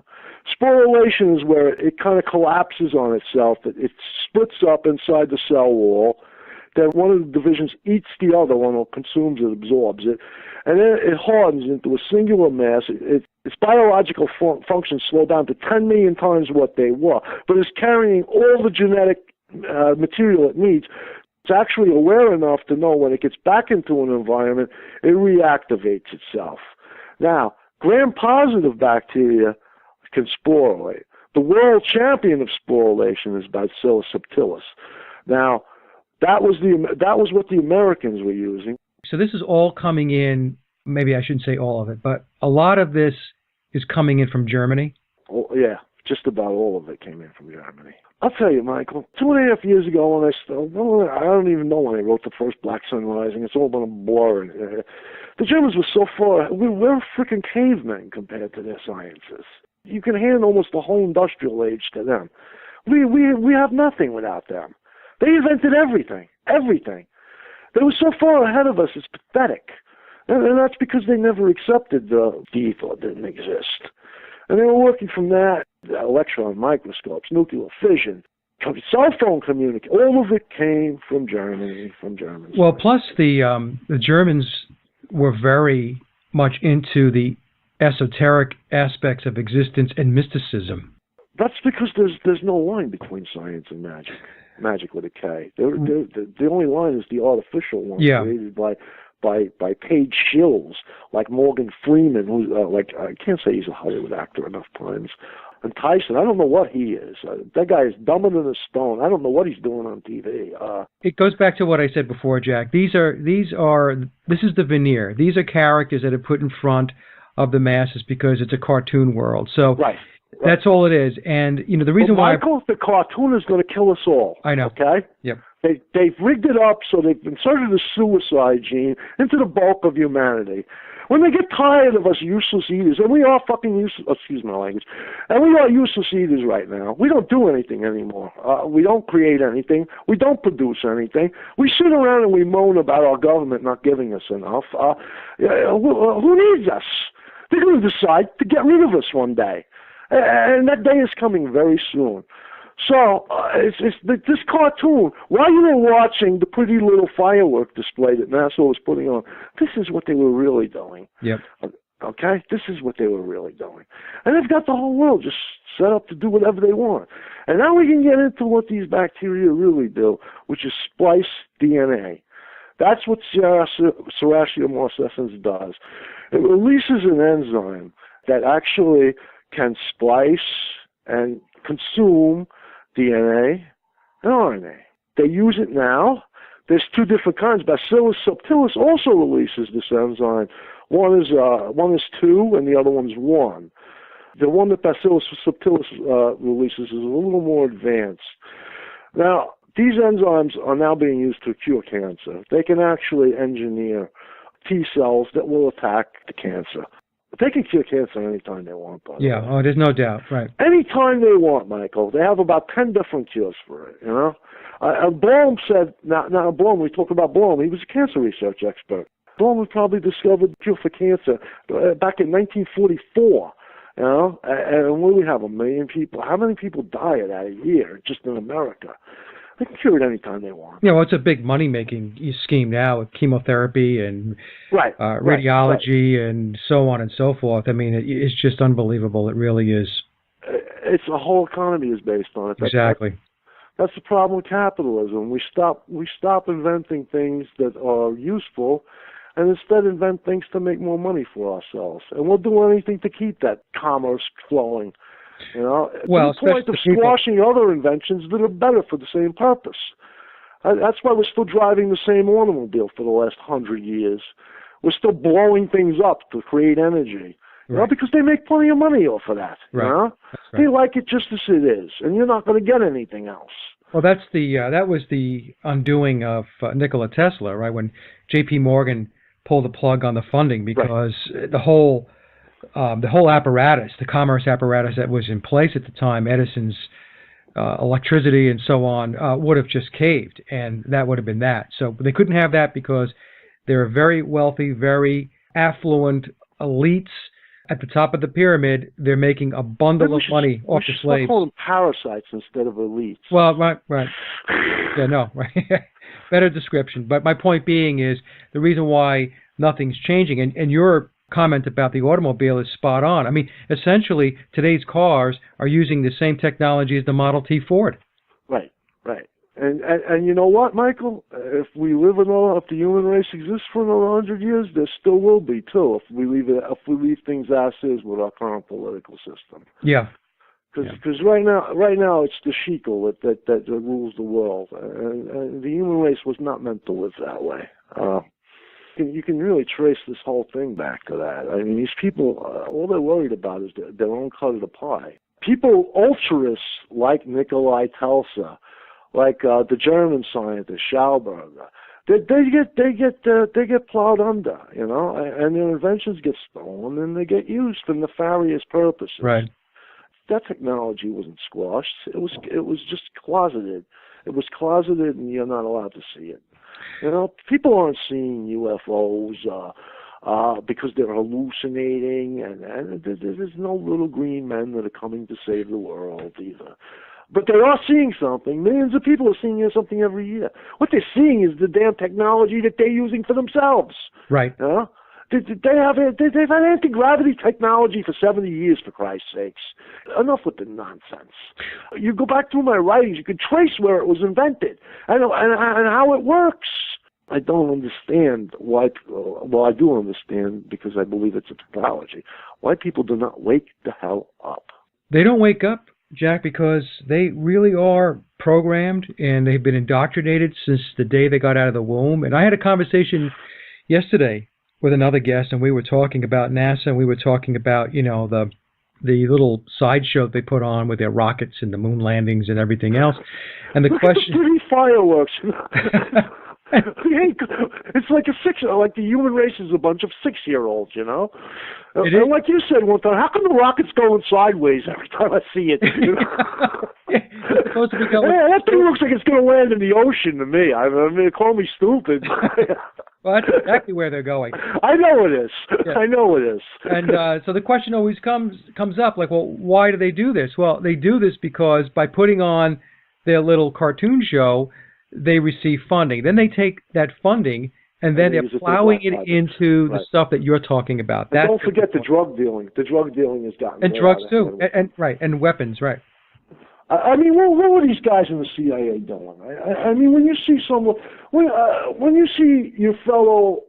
Sporulation is where it kind of collapses on itself. It splits up inside the cell wall. Then one of the divisions eats the other one or consumes it, absorbs it. And then it hardens into a singular mass. Its biological functions slow down to 10 million times what they were, but it's carrying all the genetic material it needs. It's actually aware enough to know when it gets back into an environment, it reactivates itself. Now, gram-positive bacteria can sporulate. The world champion of sporulation is Bacillus subtilis. Now, that was what the Americans were using. So this is all coming in, maybe I shouldn't say all of it, but a lot of this is coming in from Germany? Oh, yeah, just about all of it came in from Germany. I'll tell you, Michael, 2.5 years ago when I don't even know when I wrote the first Black Sun Rising. It's all been a blur. The Germans were so far, we're freaking cavemen compared to their sciences. You can hand almost the whole industrial age to them. We have nothing without them. They invented everything. They were so far ahead of us, it's pathetic. And that's because they never accepted the ether didn't exist. And they were working from that, electron microscopes, nuclear fission, cell phone communication. All of it came from Germany, from Germans. Well, plus the Germans were very much into the esoteric aspects of existence and mysticism. That's because there's no line between science and magic. Magic with a K. The only line is the artificial one created by paid shills like Morgan Freeman, who's I can't say he's a Hollywood actor enough times. And Tyson, I don't know what he is. That guy is dumber than a stone. I don't know what he's doing on TV. It goes back to what I said before, Jack. This is the veneer. These are characters that are put in front of the masses because it's a cartoon world. So right. That's all it is. And the reason why the cartoon is going to kill us all. I know. Okay. Yep. They've rigged it up so they've inserted a suicide gene into the bulk of humanity. When they get tired of us useless eaters, and we are fucking useless, excuse my language, and we are useless eaters right now. We don't do anything anymore. We don't create anything. We don't produce anything. We sit around and we moan about our government not giving us enough. Who needs us? They're going to decide to get rid of us one day. And that day is coming very soon. So this cartoon, while you were watching the pretty little firework display that NASA was putting on, this is what they were really doing. Yep. Okay? This is what they were really doing. And they've got the whole world just set up to do whatever they want. And now we can get into what these bacteria really do, which is splice DNA. That's what Serratia marcescens does. It releases an enzyme that actually can splice and consume DNA and RNA. They use it now. There's two different kinds. Bacillus subtilis also releases this enzyme. One is 2 and the other one's 1. The one that Bacillus subtilis releases is a little more advanced. Now, these enzymes are now being used to cure cancer. They can actually engineer T cells that will attack the cancer. But they can cure cancer anytime they want, by the way. Yeah, there's no doubt, right. Anytime they want, Michael. They have about 10 different cures for it, Blom said, now Blom, we talk about Blom, he was a cancer research expert. Blom probably discovered the cure for cancer back in 1944, and what do we have, 1 million people? How many people die of that a year just in America? They can cure it anytime they want. Well, it's a big money-making scheme now with chemotherapy and radiology and so on and so forth. I mean, it's just unbelievable. It really is. It's the whole economy is based on it. Exactly. That's the problem with capitalism. We stop inventing things that are useful, and instead invent things to make more money for ourselves. And we'll do anything to keep that commerce flowing. Well, to the point of squashing other inventions that are better for the same purpose. That's why we're still driving the same automobile for the last 100 years. We're still blowing things up to create energy. Right. Because they make plenty of money off of that. Right. Right. They like it just as it is, and you're not going to get anything else. Well, that was the undoing of Nikola Tesla, right? When J.P. Morgan pulled the plug on the funding because the whole apparatus, the commerce apparatus that was in place at the time, Edison's electricity and so on, would have just caved, and that would have been that. So they couldn't have that because they're very wealthy, very affluent elites at the top of the pyramid. They're making a bundle of money off the slaves. We should call them parasites instead of elites. Well, right. Yeah, no, right. Better description. But my point being is the reason why nothing's changing, and your comment about the automobile is spot on. I mean, essentially, today's cars are using the same technology as the Model T Ford. Right. And you know what, Michael? If we live if the human race exists for another 100 years, there still will be too. If we leave things as is with our current political system. Yeah. Because right now it's the shekel that rules the world, and the human race was not meant to live that way. You can really trace this whole thing back to that. I mean, these people, all they're worried about is their own cut of the pie. People, ultras like Nikolai Tesla, like the German scientist Schauberger, they get plowed under, and their inventions get stolen and they get used for nefarious purposes. Right. That technology wasn't squashed. It was just closeted. It was closeted, and you're not allowed to see it. People aren't seeing UFOs because they're hallucinating, and there's no little green men that are coming to save the world either. But they are seeing something. Millions of people are seeing something every year. What they're seeing is the damn technology that they're using for themselves. Right. They've had anti-gravity technology for 70 years, for Christ's sakes. Enough with the nonsense. You go back through my writings, you can trace where it was invented and how it works. I don't understand why, well, I do understand because I believe it's a technology, why people do not wake the hell up. They don't wake up, Jack, because they really are programmed and they've been indoctrinated since the day they got out of the womb. And I had a conversation yesterday with another guest, and we were talking about NASA, and we were talking about, the little sideshow they put on with their rockets and the moon landings and everything else. And the question... Pretty fireworks. It's like like the human race is a bunch of 6-year-olds, And like you said one time, how come the rocket's going sideways every time I see it? It's supposed to be going... That thing looks like it's going to land in the ocean to me. I mean, call me stupid. Well, that's exactly where they're going. I know it is. Yeah. I know it is. And so the question always comes up, like, well, why do they do this? Well, they do this because by putting on their little cartoon show, they receive funding. Then they take that funding and then they're plowing it into the stuff that you're talking about. And don't forget the drug dealing. The drug dealing has gotten and drugs too, and weapons, right? I mean, what were these guys in the CIA doing? I mean, when you see someone, when you see your fellow,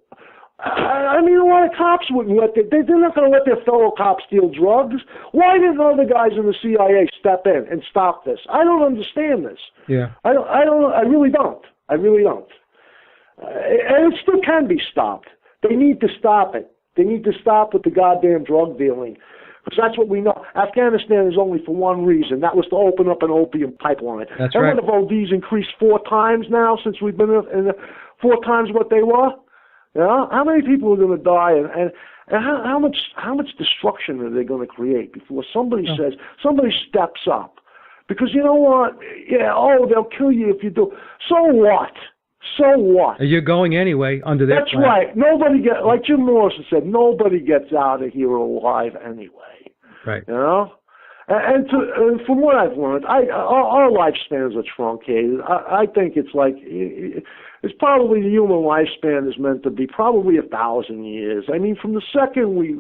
I mean, a lot of cops wouldn't they're not going to let their fellow cops steal drugs. Why didn't other guys in the CIA step in and stop this? I don't understand this. Yeah. I really don't. And it still can be stopped. They need to stop it. They need to stop with the goddamn drug dealing. Because that's what we know. Afghanistan is only for one reason. That was to open up an opium pipeline. That's and right. what have ODs increased 4 times now since we've been in 4 times what they were? How many people are going to die? And how much destruction are they going to create before somebody steps up? Because you know what? Yeah, they'll kill you if you do. So what? You're going anyway under their That's plan. right. Nobody like Jim Morrison said, nobody gets out of here alive anyway. Right. And from what I've learned, our lifespans are truncated. I think it's probably the human lifespan is meant to be probably 1,000 years. I mean, from the second we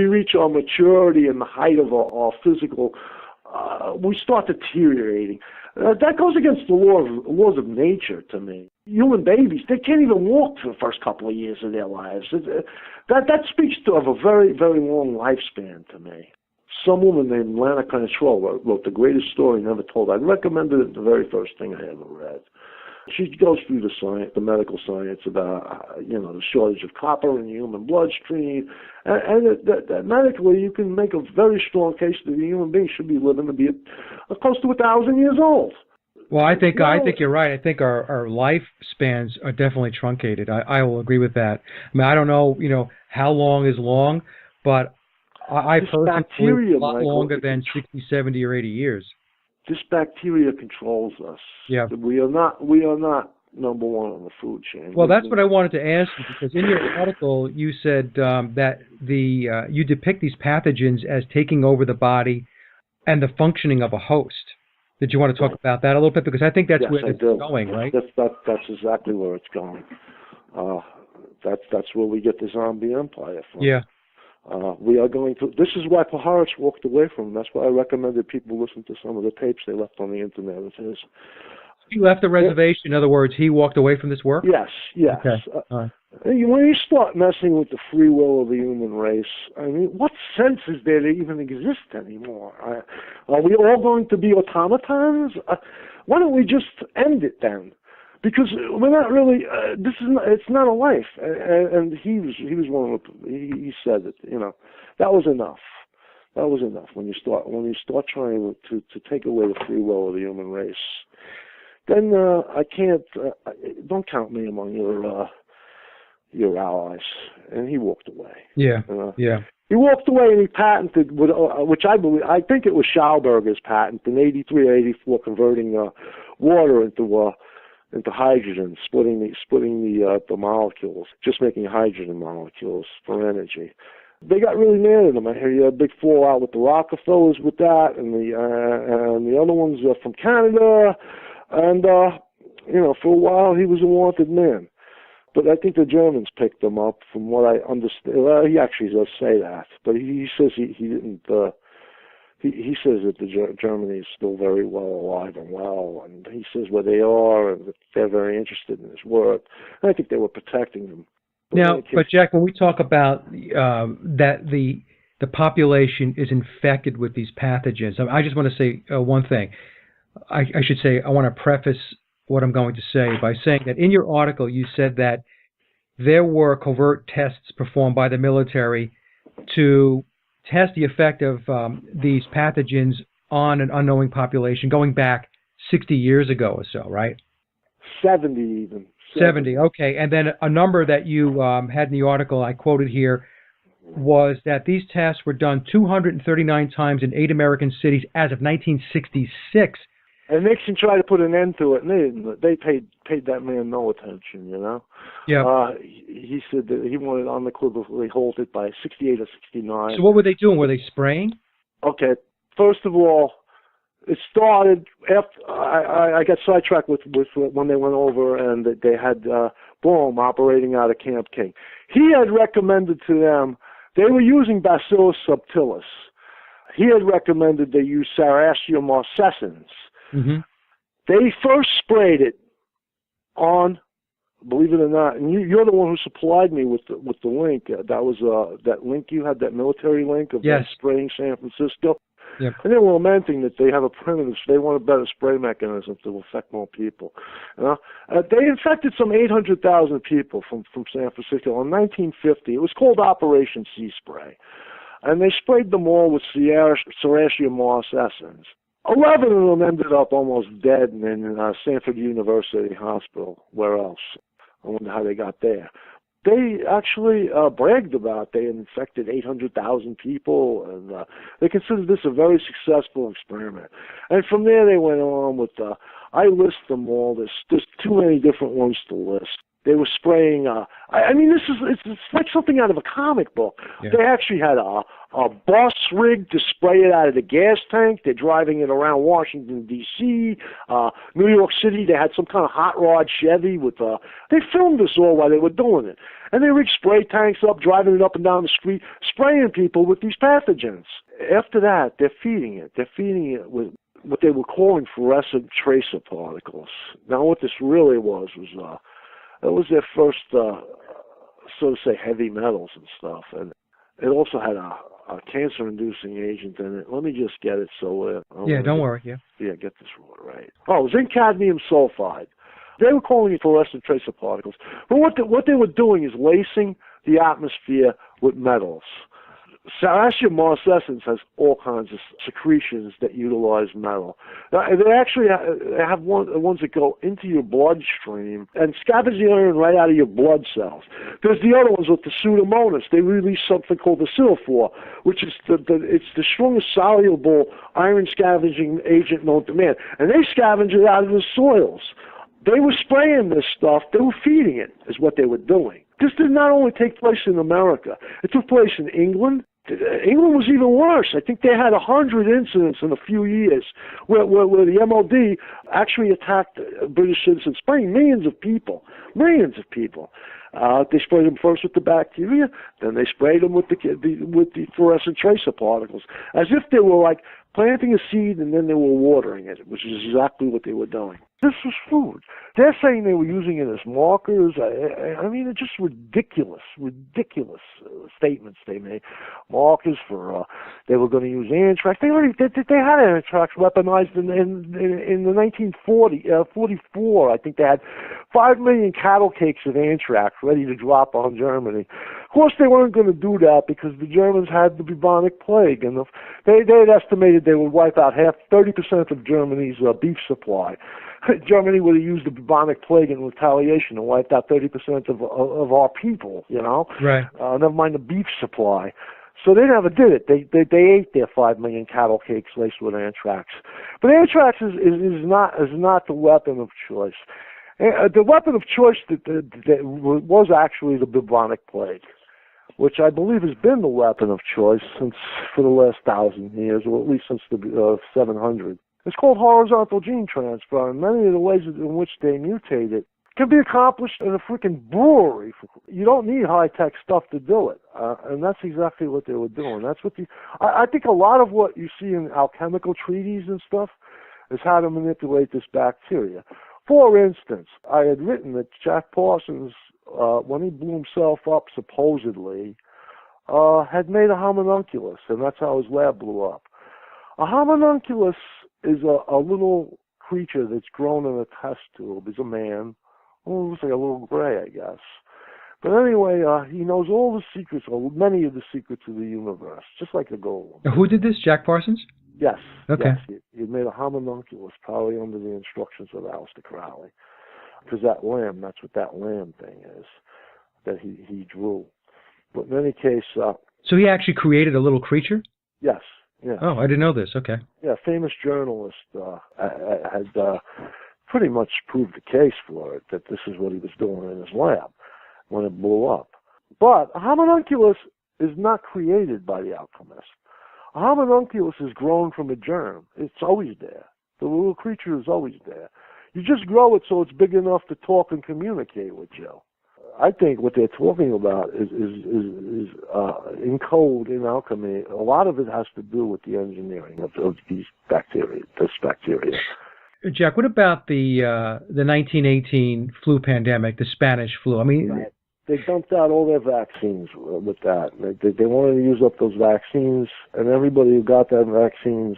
reach our maturity and the height of our physical, we start deteriorating. That goes against the laws of nature to me. Human babies, they can't even walk for the first couple of years of their lives. That speaks of a very, very long lifespan to me. Some woman named Lana Control wrote the greatest story never told. I'd recommend it the very first thing I ever read. She goes through the science, the medical science about, the shortage of copper in the human bloodstream, and that medically you can make a very strong case that the human being should be living to be close to 1,000 years old. Well, I think you're right. I think our lifespans are definitely truncated. I will agree with that. I mean, I don't know, how long is long, but I personally believe a lot longer than 60, 70, or 80 years. This bacteria controls us. Yeah. We are not number one on the food chain. Well, that's what I wanted to ask you, because in your article you said that you depict these pathogens as taking over the body and the functioning of a host. Did you want to talk about that a little bit? Because I think that's where it's going, right? That's exactly where it's going. That's where we get the zombie empire from. Yeah. We are going to. This is why Paharis walked away from them. That's why I recommended people listen to some of the tapes they left on the internet of his. He left the reservation. In other words, he walked away from this work? Yes. Okay. When you start messing with the free will of the human race, I mean, what sense is there to even exist anymore? Are we all going to be automatons? Why don't we just end it then? Because we're not really. It's not a life. And he was one of the. He said that that was enough. That was enough. When you start trying to take away the free will of the human race, then I can't. Don't count me among your allies. And he walked away. Yeah. Yeah. He walked away and he patented, which I think it was Schauberger's patent in '83 or '84, converting water into hydrogen, splitting the molecules, just making hydrogen molecules for energy. They got really mad at him. I hear you had a big fallout with the Rockefellers with that, and the other ones from Canada, and for a while he was a wanted man. But I think the Germans picked him up, from what I understand. Well, he actually does say that, but he says he didn't. He says that Germany is still very well alive and well, and he says where they are, and that they're very interested in his work. And I think they were protecting him. But Jack, when we talk about that the population is infected with these pathogens, I just want to say one thing. I should say, I want to preface what I'm going to say by saying that in your article you said that there were covert tests performed by the military to test the effect of these pathogens on an unknowing population going back 60 years ago or so, right? 70 even. 70, okay. And then a number that you had in the article I quoted here was that these tests were done 239 times in 8 American cities as of 1966. And Nixon tried to put an end to it, and they paid that man no attention, Yeah. He said that he wanted unequivocally hold it by 68 or 69. So what were they doing? Were they spraying? Okay. First of all, it started after I got sidetracked with when they went over and they had Boehm operating out of Camp King. He had recommended to them, they were using Bacillus subtilis. He had recommended they use Serratia marcescens. Mm-hmm. They first sprayed it on, believe it or not, and you're the one who supplied me with the link. That was that link you had, that military link of spraying San Francisco. Yep. And they were lamenting that they have a primitive. They want a better spray mechanism to affect more people. They infected some 800,000 people from San Francisco in 1950. It was called Operation Sea Spray, and they sprayed them all with Serratia marcescens. 11 of them ended up almost dead in Stanford University Hospital. Where else? I wonder how they got there. They actually bragged about they infected 800,000 people, and they considered this a very successful experiment. And from there they went on with, I list them all. There's too many different ones to list. They were spraying, it's like something out of a comic book. Yeah. They actually had a bus rig to spray it out of the gas tank. They're driving it around Washington, D.C., New York City. They had some kind of hot rod Chevy with, they filmed this all while they were doing it. And they rigged spray tanks up, driving it up and down the street, spraying people with these pathogens. After that, they're feeding it. They're feeding it with what they were calling fluorescent tracer particles. Now, what this really was that was their first, so to say, heavy metals and stuff, and it also had a cancer-inducing agent in it. Let me just get it don't worry. Yeah, get this right. Oh, zinc cadmium sulfide. They were calling it fluorescent tracer particles. But what they were doing is lacing the atmosphere with metals. Celestial marcescence has all kinds of secretions that utilize metal. They actually have ones that go into your bloodstream and scavenge the iron right out of your blood cells. There's the other ones with the Pseudomonas. They release something called the Silphor, which is it's the strongest soluble iron scavenging agent known to man. And they scavenge it out of the soils. They were spraying this stuff. They were feeding it, is what they were doing. This did not only take place in America. It took place in England. England was even worse. I think they had 100 incidents in a few years where the MOD actually attacked British citizens, spraying millions of people. They sprayed them first with the bacteria, then they sprayed them with the fluorescent tracer particles, as if they were like planting a seed and then they were watering it, which is exactly what they were doing. This was food. They're saying they were using it as markers. I mean, it's just ridiculous statements they made. Markers for, they were going to use anthrax. They had anthrax weaponized in the 1944. I think they had 5 million cattle cakes of anthrax ready to drop on Germany. Of course, they weren't going to do that because the Germans had the bubonic plague, and they had estimated they would wipe out 30% of Germany's beef supply. Germany would have used the bubonic plague in retaliation and wiped out 30% of our people, you know? Right. Never mind the beef supply. So they never did it. They ate their 5 million cattle cakes laced with anthrax. But anthrax is not the weapon of choice. The weapon of choice that was actually the bubonic plague, which I believe has been the weapon of choice for the last 1,000 years, or at least since the 700. It's called horizontal gene transfer, and many of the ways in which they mutate it can be accomplished in a freaking brewery. You don't need high-tech stuff to do it, and that's exactly what they were doing. That's what I think a lot of what you see in alchemical treaties and stuff is how to manipulate this bacteria. For instance, I had written that Jack Parsons, when he blew himself up, supposedly, had made a homunculus, and that's how his lab blew up. A homunculus is a little creature that's grown in a test tube. He's a man. Well, it looks like a little gray, I guess. But anyway, he knows all the secrets, or many of the secrets of the universe, just like a golem. Who did this, Jack Parsons? Yes. Okay. Yes, he made a homunculus, probably under the instructions of Aleister Crowley. Because that's what that lamb thing is, that he drew. But in any case... so he actually created a little creature? Yes. Yeah. Oh, I didn't know this. Okay. Yeah, a famous journalist had pretty much proved the case for it, that this is what he was doing in his lab when it blew up. But a homunculus is not created by the alchemist. A homunculus is grown from a germ. It's always there. The little creature is always there. You just grow it so it's big enough to talk and communicate with you. I think what they're talking about is in code, in alchemy, a lot of it has to do with the engineering of these bacteria, this bacteria. Jack, what about the 1918 flu pandemic, the Spanish flu? I mean, right. They dumped out all their vaccines with that. They wanted to use up those vaccines, and everybody who got that vaccines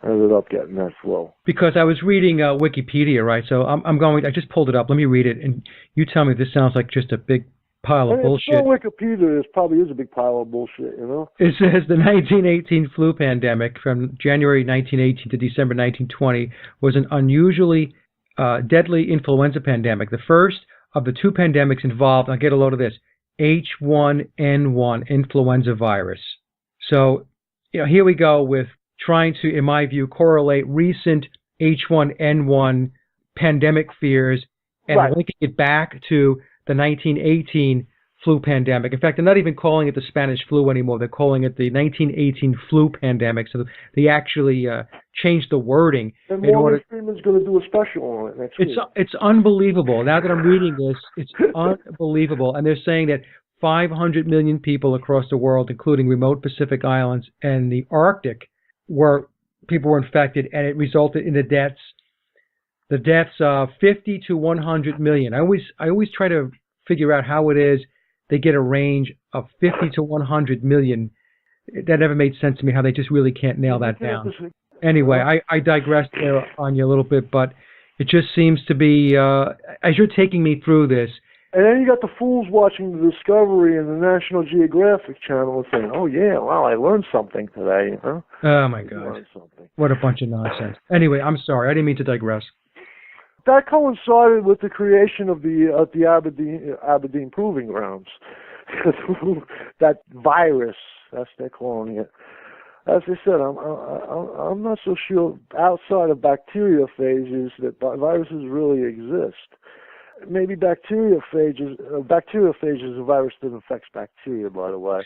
ended up getting that flu. Because I was reading Wikipedia, right? So I just pulled it up. Let me read it, and you tell me if this sounds like just a big pile of bullshit. It's Wikipedia. It probably is a big pile of bullshit, you know? It says the 1918 flu pandemic from January 1918 to December 1920 was an unusually deadly influenza pandemic. The first of the two pandemics involved, I'll get a load of this, H1N1 influenza virus. So, here we go with trying to, in my view, correlate recent H1N1 pandemic fears and linking it back to the 1918 flu pandemic. In fact, they're not even calling it the Spanish flu anymore. They're calling it the 1918 flu pandemic. So they actually changed the wording. And Morgan Freeman's going to do a special on it next week. It's unbelievable. Now that I'm reading this, it's unbelievable. And they're saying that 500 million people across the world, including remote Pacific islands and the Arctic, were people were infected, and it resulted in the deaths of 50 to 100 million. I always try to figure out how it is they get a range of 50 to 100 million. That never made sense to me, how they just really can't nail that down. Anyway, I digressed there on you a little bit, but it just seems to be, as you're taking me through this. And then you got the fools watching the Discovery and the National Geographic channel and saying, oh, yeah, well, I learned something today. Huh? Oh, my God. What a bunch of nonsense. Anyway, I'm sorry. I didn't mean to digress. That coincided with the creation of the Aberdeen Proving Grounds. That virus, as they're calling it. As I said, I'm not so sure outside of bacteriophages that viruses really exist. Maybe bacteriophages is a virus that infects bacteria, by the way.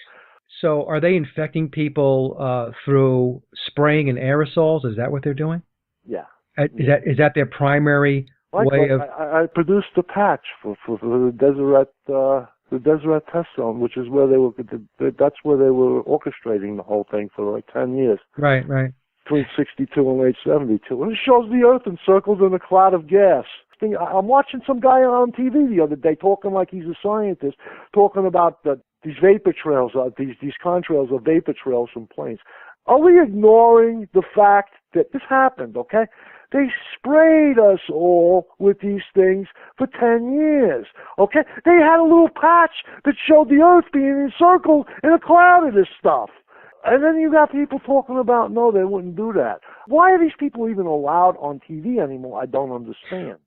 So are they infecting people through spraying and aerosols? Is that what they're doing? Yeah. Is that their primary way of... I produced a patch for the Deseret test zone, which is where that's where they were orchestrating the whole thing for like 10 years. Right. Between 62 and late 72. And it shows the Earth encircled in a cloud of gas. I'm watching some guy on TV the other day talking like he's a scientist, talking about these vapor trails, these contrails or vapor trails from planes. Are we ignoring the fact that this happened, okay? They sprayed us all with these things for 10 years, okay? They had a little patch that showed the Earth being encircled in a cloud of this stuff. And then you got people talking about, no, they wouldn't do that. Why are these people even allowed on TV anymore? I don't understand.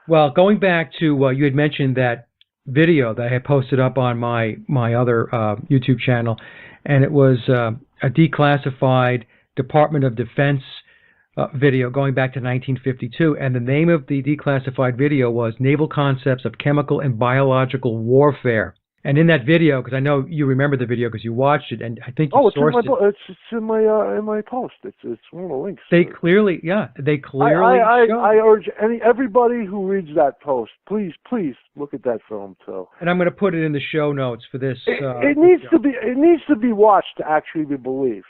Well, going back to, you had mentioned that video that I had posted up on my other YouTube channel, and it was a declassified Department of Defense video going back to 1952, and the name of the declassified video was Naval Concepts of Chemical and Biological Warfare. And in that video, because I know you remember the video because you watched it, and I think you sourced it. It's in my post. It's one of the links. They clearly show. I urge everybody who reads that post, please look at that film too. And I'm going to put it in the show notes for this. It needs to be watched to actually be believed.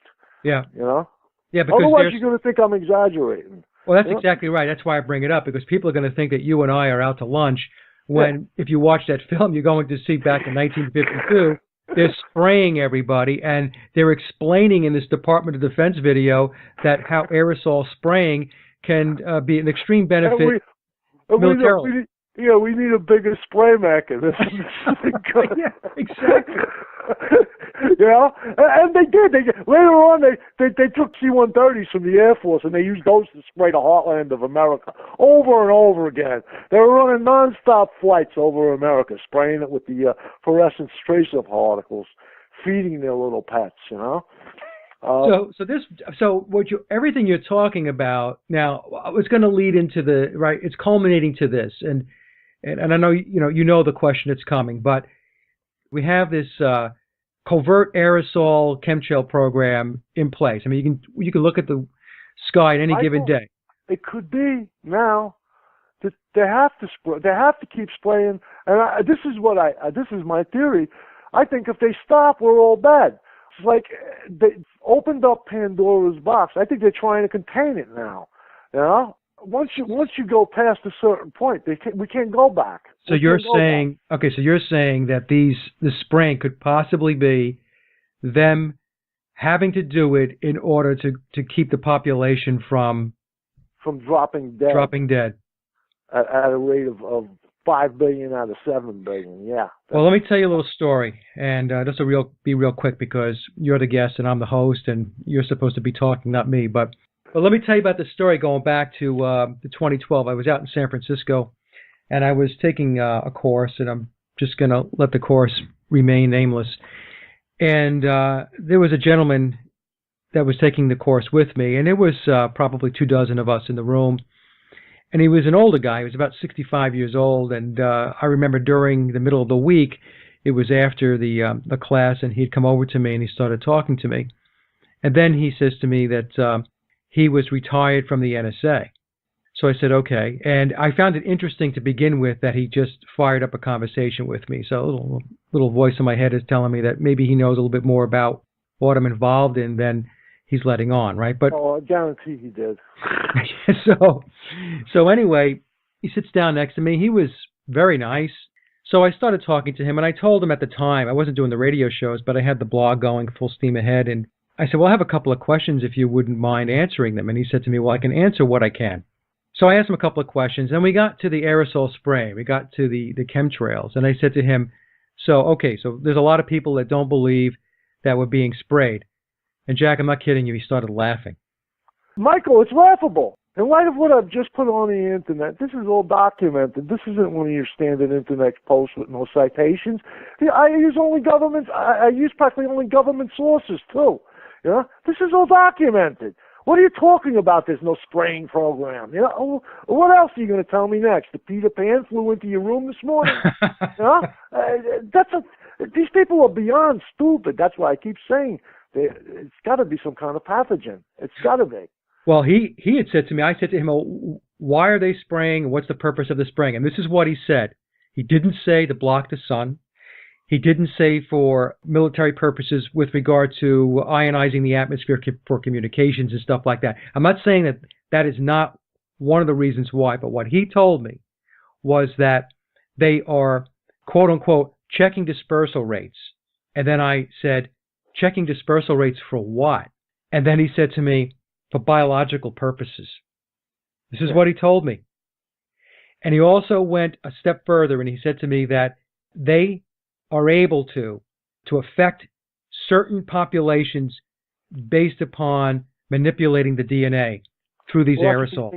Yeah. You know. Yeah, because otherwise you're going to think I'm exaggerating. Well, that's exactly right. That's why I bring it up, because people are going to think that you and I are out to lunch when, if you watch that film, you're going to see back in 1952, they're spraying everybody, and they're explaining in this Department of Defense video that how aerosol spraying can be an extreme benefit militarily. We need a bigger spray mechanism. Yeah, exactly. And they did. Later on, they took C-130s from the Air Force and they used those to spray the heartland of America over and over again. They were running non-stop flights over America, spraying it with the fluorescent tracer particles, feeding their little pets. Everything you're talking about now, it's going to lead into it's culminating to this, and I know you know the question that's coming, but we have this covert aerosol chemtrail program in place. I mean, you can look at the sky on any given day. It could be now that they have to spray. They have to keep spraying, and this is my theory. I think if they stop, we're all dead. It's like they opened up Pandora's box. I think they're trying to contain it now. Once you go past a certain point, we can't go back. So you're saying that the spraying could possibly be them having to do it in order to keep the population from dropping dead. Dropping dead at a rate of 5 billion out of 7 billion. Yeah. Well, let me tell you a little story, and this will be real quick because you're the guest and I'm the host, and you're supposed to be talking, not me. But let me tell you about the story going back to 2012. I was out in San Francisco, and I was taking a course, and I'm just going to let the course remain nameless. And there was a gentleman that was taking the course with me, and it was probably 24 of us in the room. And he was an older guy. He was about 65 years old. And I remember during the middle of the week, it was after the class, and he'd come over to me and he started talking to me. And then he says to me that he was retired from the NSA. So I said, okay. And I found it interesting to begin with that he just fired up a conversation with me. So a little voice in my head is telling me that maybe he knows a little bit more about what I'm involved in than he's letting on, right? But I guarantee he did. so anyway, he sits down next to me. He was very nice. So I started talking to him, and I told him at the time, I wasn't doing the radio shows, but I had the blog going full steam ahead, and I said, well, I have a couple of questions if you wouldn't mind answering them. And he said to me, well, I can answer what I can. So I asked him a couple of questions, and we got to the aerosol spray. We got to the chemtrails, and I said to him, so there's a lot of people that don't believe that we're being sprayed. And Jack, I'm not kidding you, he started laughing. Michael, it's laughable. In light of what I've just put on the internet, this is all documented. This isn't one of your standard internet posts with no citations. I use I use practically only government sources too. You know, this is all documented. What are you talking about? There's no spraying program. You know, what else are you going to tell me next? The Peter Pan flew into your room this morning. You know, these people are beyond stupid. That's why I keep saying it's got to be some kind of pathogen. It's got to be. Well, he had said to me, I said to him, oh, why are they spraying? What's the purpose of the spraying? And this is what he said. He didn't say to block the sun. He didn't say for military purposes with regard to ionizing the atmosphere for communications and stuff like that. I'm not saying that that is not one of the reasons why, but what he told me was that they are, quote unquote, checking dispersal rates. And then I said, checking dispersal rates for what? And then he said to me, for biological purposes. This is what he told me. And he also went a step further, and he said to me that they are able to affect certain populations based upon manipulating the DNA through these aerosols.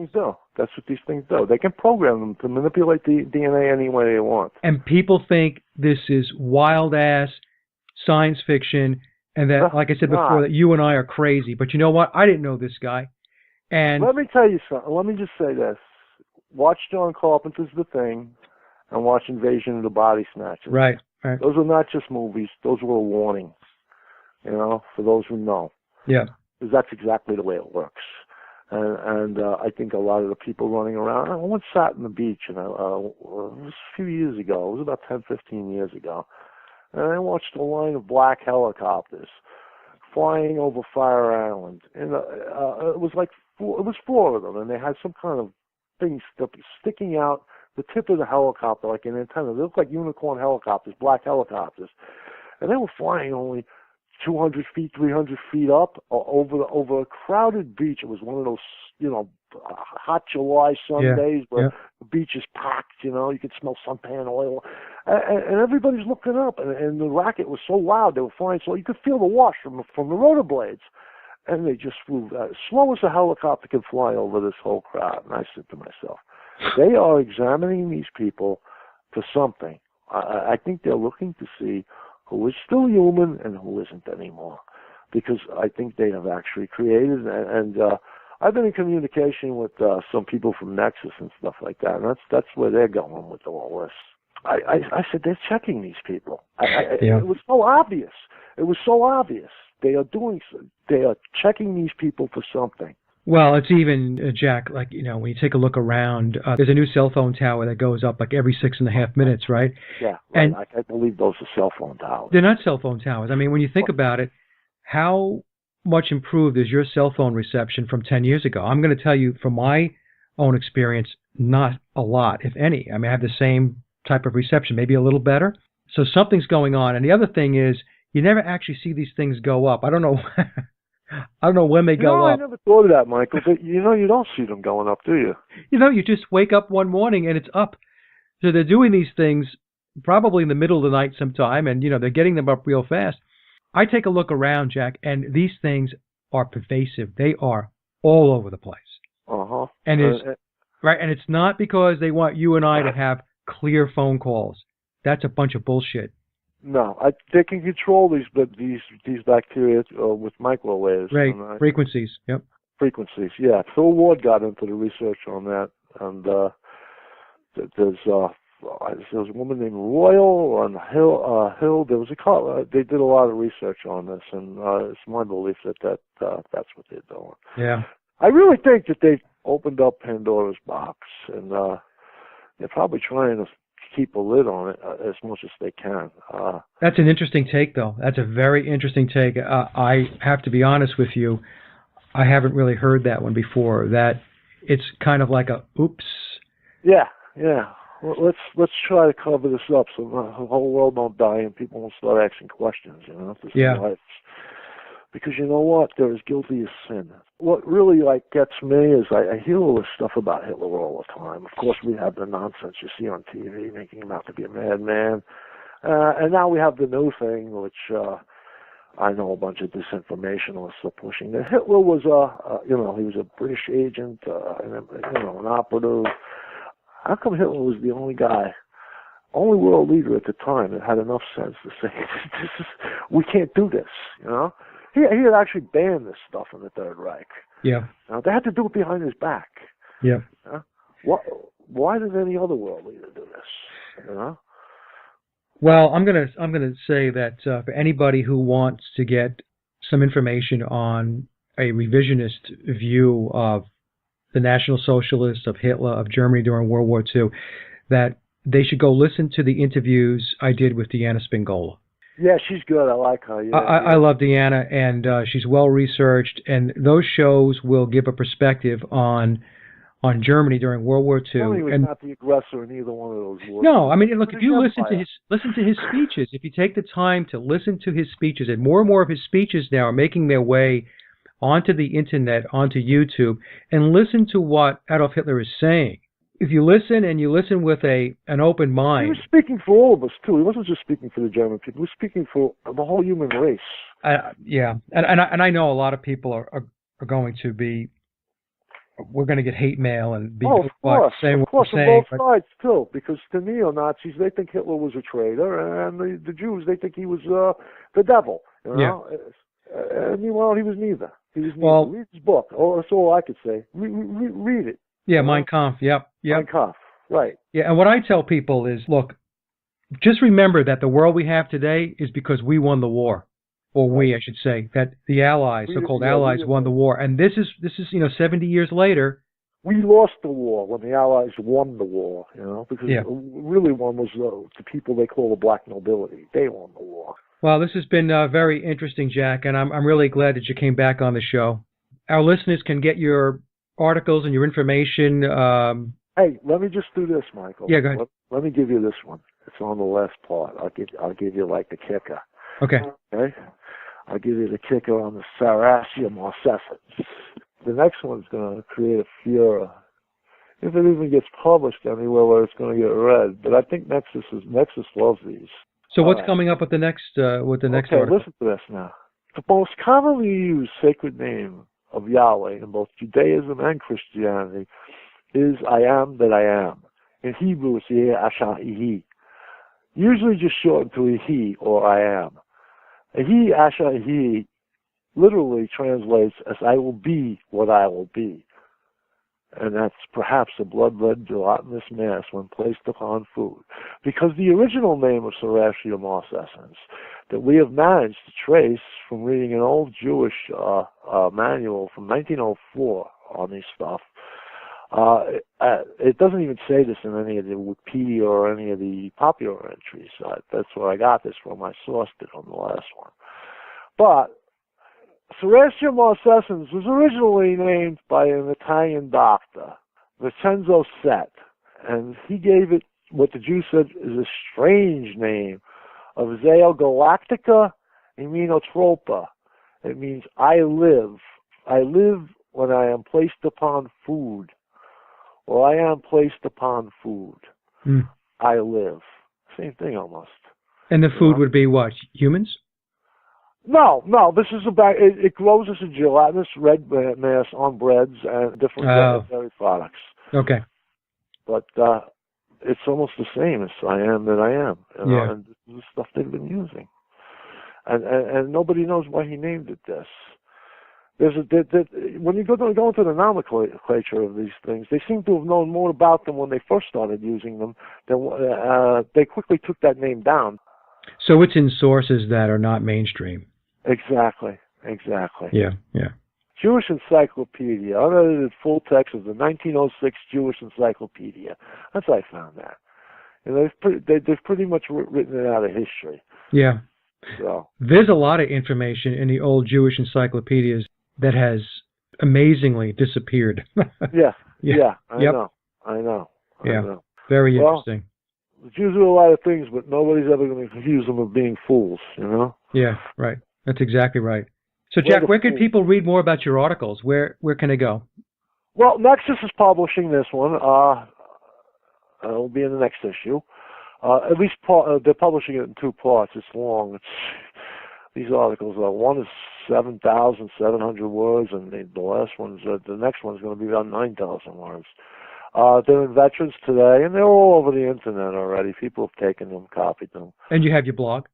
That's what these things do. They can program them to manipulate the DNA any way they want. And people think this is wild-ass science fiction, and that, like I said before, that you and I are crazy. But you know what? I didn't know this guy. And let me tell you something. Let me just say this. Watch John Carpenter's The Thing and watch Invasion of the Body Snatchers. Right. Those are not just movies. Those were warnings, you know, for those who know. Yeah. Because that's exactly the way it works. And I think a lot of the people running around, I once sat on the beach, and it was a few years ago. It was about 10, 15 years ago. And I watched a line of black helicopters flying over Fire Island. And it was four of them, and they had some kind of thing sticking out the tip of the helicopter like an antenna. They looked like unicorn helicopters, black helicopters. And they were flying only 200 feet, 300 feet up over a crowded beach. It was one of those, you know, hot July Sundays where the beach is packed, you know, you could smell suntan oil. And everybody's looking up, and the racket was so loud, they were flying, so you could feel the wash from the rotor blades. And they just flew as slow as a helicopter can fly over this whole crowd. And I said to myself, they are examining these people for something. I think they're looking to see who is still human and who isn't anymore. Because I think they have actually created, and I've been in communication with some people from Nexus and stuff like that, and that's where they're going with all this. I said, they're checking these people. It was so obvious. It was so obvious. They are checking these people for something. Well, it's even, Jack, like, you know, when you take a look around, there's a new cell phone tower that goes up like every 6.5 minutes, right? Yeah, right. And I believe those are cell phone towers. They're not cell phone towers. I mean, when you think about it, how much improved is your cell phone reception from 10 years ago? I'm going to tell you from my own experience, not a lot, if any. I mean, I have the same type of reception, maybe a little better. So something's going on. And the other thing is, you never actually see these things go up. I don't know. I don't know when they go up. I never thought of that, Michael. But you know, you don't see them going up, do you? You know, you just wake up one morning and it's up. So they're doing these things probably in the middle of the night sometime, and you know they're getting them up real fast. I take a look around, Jack, and these things are pervasive. They are all over the place. And and it's not because they want you and I to have clear phone calls. That's a bunch of bullshit. No, they can control these bacteria with microwaves. Right, frequencies. Yep. Frequencies. Yeah. Phil Ward got into the research on that, and there's a woman named Royal on Hill. There was they did a lot of research on this, and it's my belief that that's what they're doing. Yeah. I really think that they've opened up Pandora's box, and they're probably trying to keep a lid on it as much as they can. That's an interesting take, though. That's a very interesting take. I have to be honest with you. I haven't really heard that one before. That it's kind of like a oops. Yeah, yeah. Well, let's try to cover this up so the whole world don't die and people won't start asking questions. This is Yeah. life. Because you know what? They're as guilty as sin. What really gets me is I hear all this stuff about Hitler all the time. Of course, we have the nonsense you see on TV, making him out to be a madman. And now we have the new thing, which I know a bunch of disinformationalists are pushing. That Hitler was he was a British agent, an operative. How come Hitler was the only only world leader at the time that had enough sense to say, we can't do this, He had actually banned this stuff in the Third Reich. Yeah. They had to do it behind his back. Yeah. Why did any other world leader do this? Well, I'm gonna say that for anybody who wants to get some information on a revisionist view of the National Socialists, of Hitler, of Germany during World War II, that they should go listen to the interviews I did with Deanna Spingola. Yeah, she's good. I like her. Yeah, I love Deanna, and she's well researched, and those shows will give a perspective on Germany during World War II. Germany was not the aggressor in either one of those wars. No, I mean, look, if you listen to his speeches, if you take the time to listen to his speeches, and more of his speeches now are making their way onto the internet, onto YouTube, and listen to what Adolf Hitler is saying. If you listen and you listen with an open mind. He was speaking for all of us, too. He wasn't just speaking for the German people. He was speaking for the whole human race. Yeah, and I know a lot of people are going to be, we're going to get hate mail and be saying what we're saying. On both sides, too, because the neo-Nazis, they think Hitler was a traitor, and the Jews, they think he was the devil. Yeah. And meanwhile, he was neither. Well, read his book. Oh, that's all I could say. Read it. Yeah, Mein Kampf. Yep. Mein Kampf. Right. Yeah, and what I tell people is, look, just remember that the world we have today is because we won the war, or I should say, that the Allies, so-called Allies, won the war, and this is 70 years later. We lost the war when the Allies won the war, because really one was the people they call the black nobility. They won the war. Well, this has been very interesting, Jack, and I'm really glad that you came back on the show. Our listeners can get your articles and your information. Hey, let me just do this, Michael. Yeah, go ahead. Let me give you this one. It's on the last part. I'll give you the kicker. Okay. Okay. I'll give you the kicker on the Sarassia Marcescens. The next one's going to create a furor. If it even gets published anywhere where it's going to get read. But I think Nexus loves these. So what's coming up with the next article? Okay, listen to this now. The most commonly used sacred name of Yahweh in both Judaism and Christianity is I am that I am. In Hebrew, it's Yeh Asher Ihi. Usually just shortened to Ihi, or I am. Ihi Asher Ihi literally translates as I will be what I will be. And that's perhaps a blood-red gelatinous mass when placed upon food. Because the original name of Sarassia Marcescens that we have managed to trace from reading an old Jewish manual from 1904 on this stuff, it doesn't even say this in any of the Wikipedia or any of the popular entries. That's where I got this from. I sourced it on the last one. But Sarassia Marcescens was originally named by an Italian doctor, Vincenzo Set, and he gave it what the Jews said is a strange name of Zeo Galactica Immunotropa. It means I live. I live when I am placed upon food, or I am placed upon food. I live. Same thing almost. And the food would be what? Humans? No. This is about it grows as a gelatinous red mass on breads and different dairy products. Okay. But it's almost the same as I am that I am. And this is the stuff they've been using. And nobody knows why he named it this. When you go into the nomenclature of these things, they seem to have known more about them when they first started using them. They quickly took that name down. So it's in sources that are not mainstream. Exactly. Yeah. Jewish Encyclopedia, unedited full text of the 1906 Jewish Encyclopedia. That's how I found that. And they've pretty much written it out of history. Yeah. So there's a lot of information in the old Jewish encyclopedias that has amazingly disappeared. Yeah, Yeah. yeah, I Yep. know, I know, I Yeah. know. Very Well, interesting. it's usually a lot of things, but nobody's ever going to accuse them of being fools, you know? Yeah. Right. That's exactly right. So, We're Jack, the where can fools. people read more about your articles? Where can they go? Well, Nexus is publishing this one. It'll be in the next issue. At least they're publishing it in two parts. It's long. These articles are one is 7,700 words, and the last one's the next one's going to be about 9,000 words. They're in Veterans Today, and they're all over the internet already. People have taken them, copied them. And you have your blog.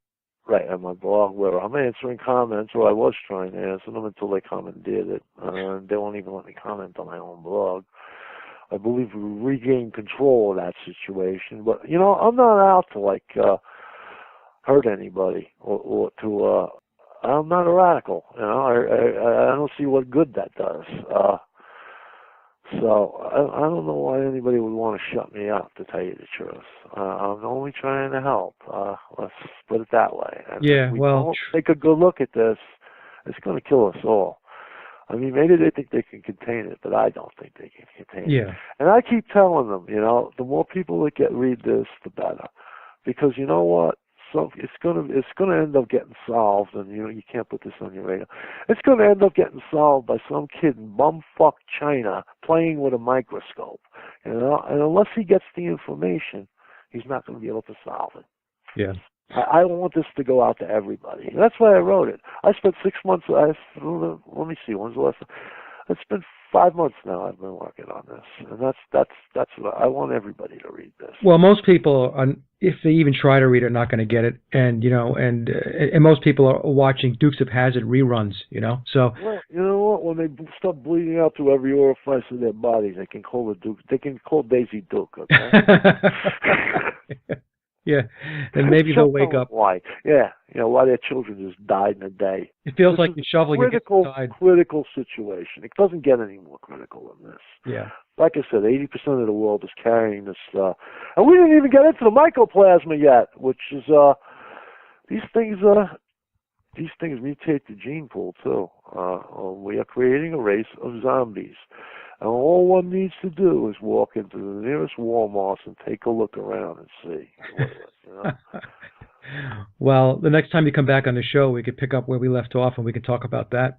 Right, on my blog where I'm answering comments, or I was trying to answer them until they commandeered it. They won't even let me comment on my own blog. I believe we regained control of that situation. But, you know, I'm not out to, hurt anybody or to, I'm not a radical. You know, I don't see what good that does. So I don't know why anybody would want to shut me up, to tell you the truth. I'm only trying to help. Let's put it that way. And Yeah. if we Well. don't take a good look at this, it's going to kill us all. I mean, maybe they think they can contain it, but I don't think they can contain it. Yeah. And I keep telling them, you know, the more people that read this, the better, because you know what? So it's gonna end up getting solved, and you know you can't put this on your radar. It's gonna end up getting solved by some kid in bumfuck China playing with a microscope, you know. And unless he gets the information, he's not going to be able to solve it. Yeah. I want this to go out to everybody. And that's why I wrote it. I spent 6 months. Let me see. When's the last? It's been 5 months now. I've been working on this, and that's what I want everybody to read this. Well, most people, if they even try to read it, are not going to get it, and you know, and most people are watching Dukes of Hazzard reruns, you know. So. Well, you know what? When they start bleeding out through every orifice of their bodies, they can call the Duke. They can call Daisy Duke. Okay. Yeah, and maybe they'll wake up. Why? Yeah, you know why their children just died in a day. It feels like you're shoveling against the tide. Critical situation. It doesn't get any more critical than this. Yeah. Like I said, 80% of the world is carrying this, and we didn't even get into the mycoplasma yet, which is these things mutate the gene pool too. We are creating a race of zombies. And all one needs to do is walk into the nearest Walmart and take a look around and see. You know? Well, the next time you come back on the show, we could pick up where we left off and we can talk about that.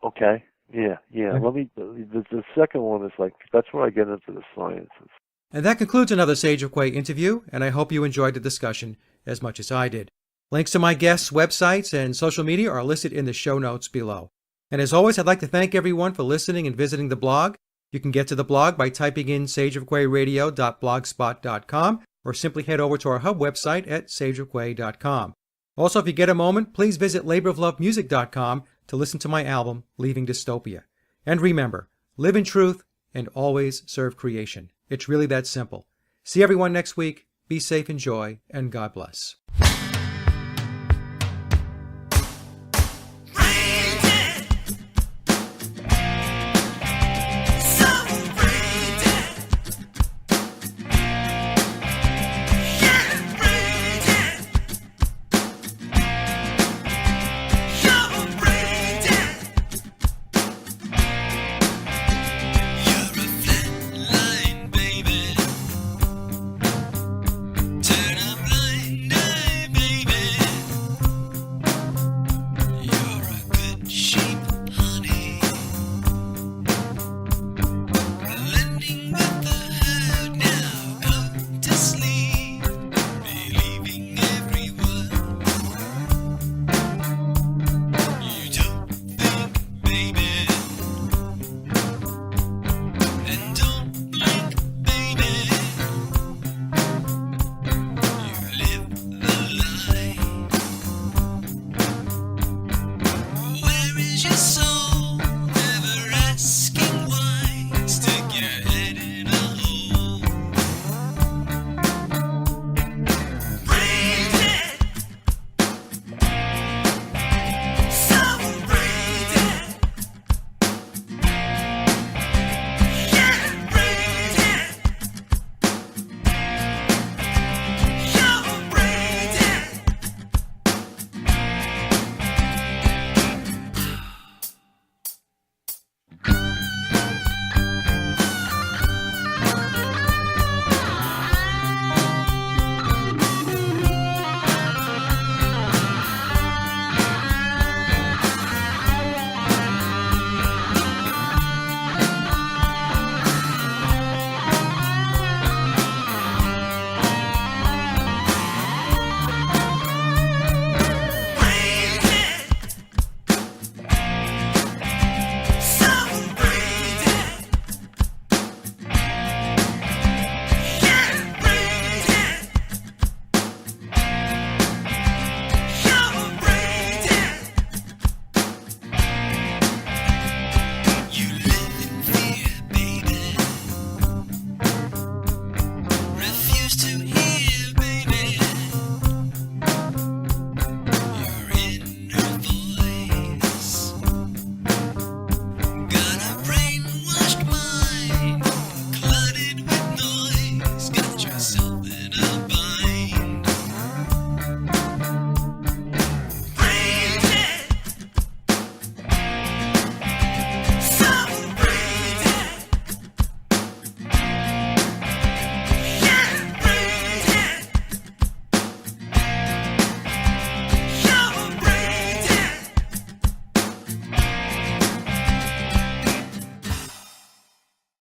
Okay. Yeah. Let me. The second one is that's where I get into the sciences. And that concludes another Sage of Quay interview, and I hope you enjoyed the discussion as much as I did. Links to my guests' websites and social media are listed in the show notes below. And as always, I'd like to thank everyone for listening and visiting the blog. You can get to the blog by typing in sageofquayradio.blogspot.com or simply head over to our hub website at sageofquay.com. Also, if you get a moment, please visit laboroflovemusic.com to listen to my album, Leaving Dystopia. And remember, live in truth and always serve creation. It's really that simple. See everyone next week. Be safe, enjoy, and God bless.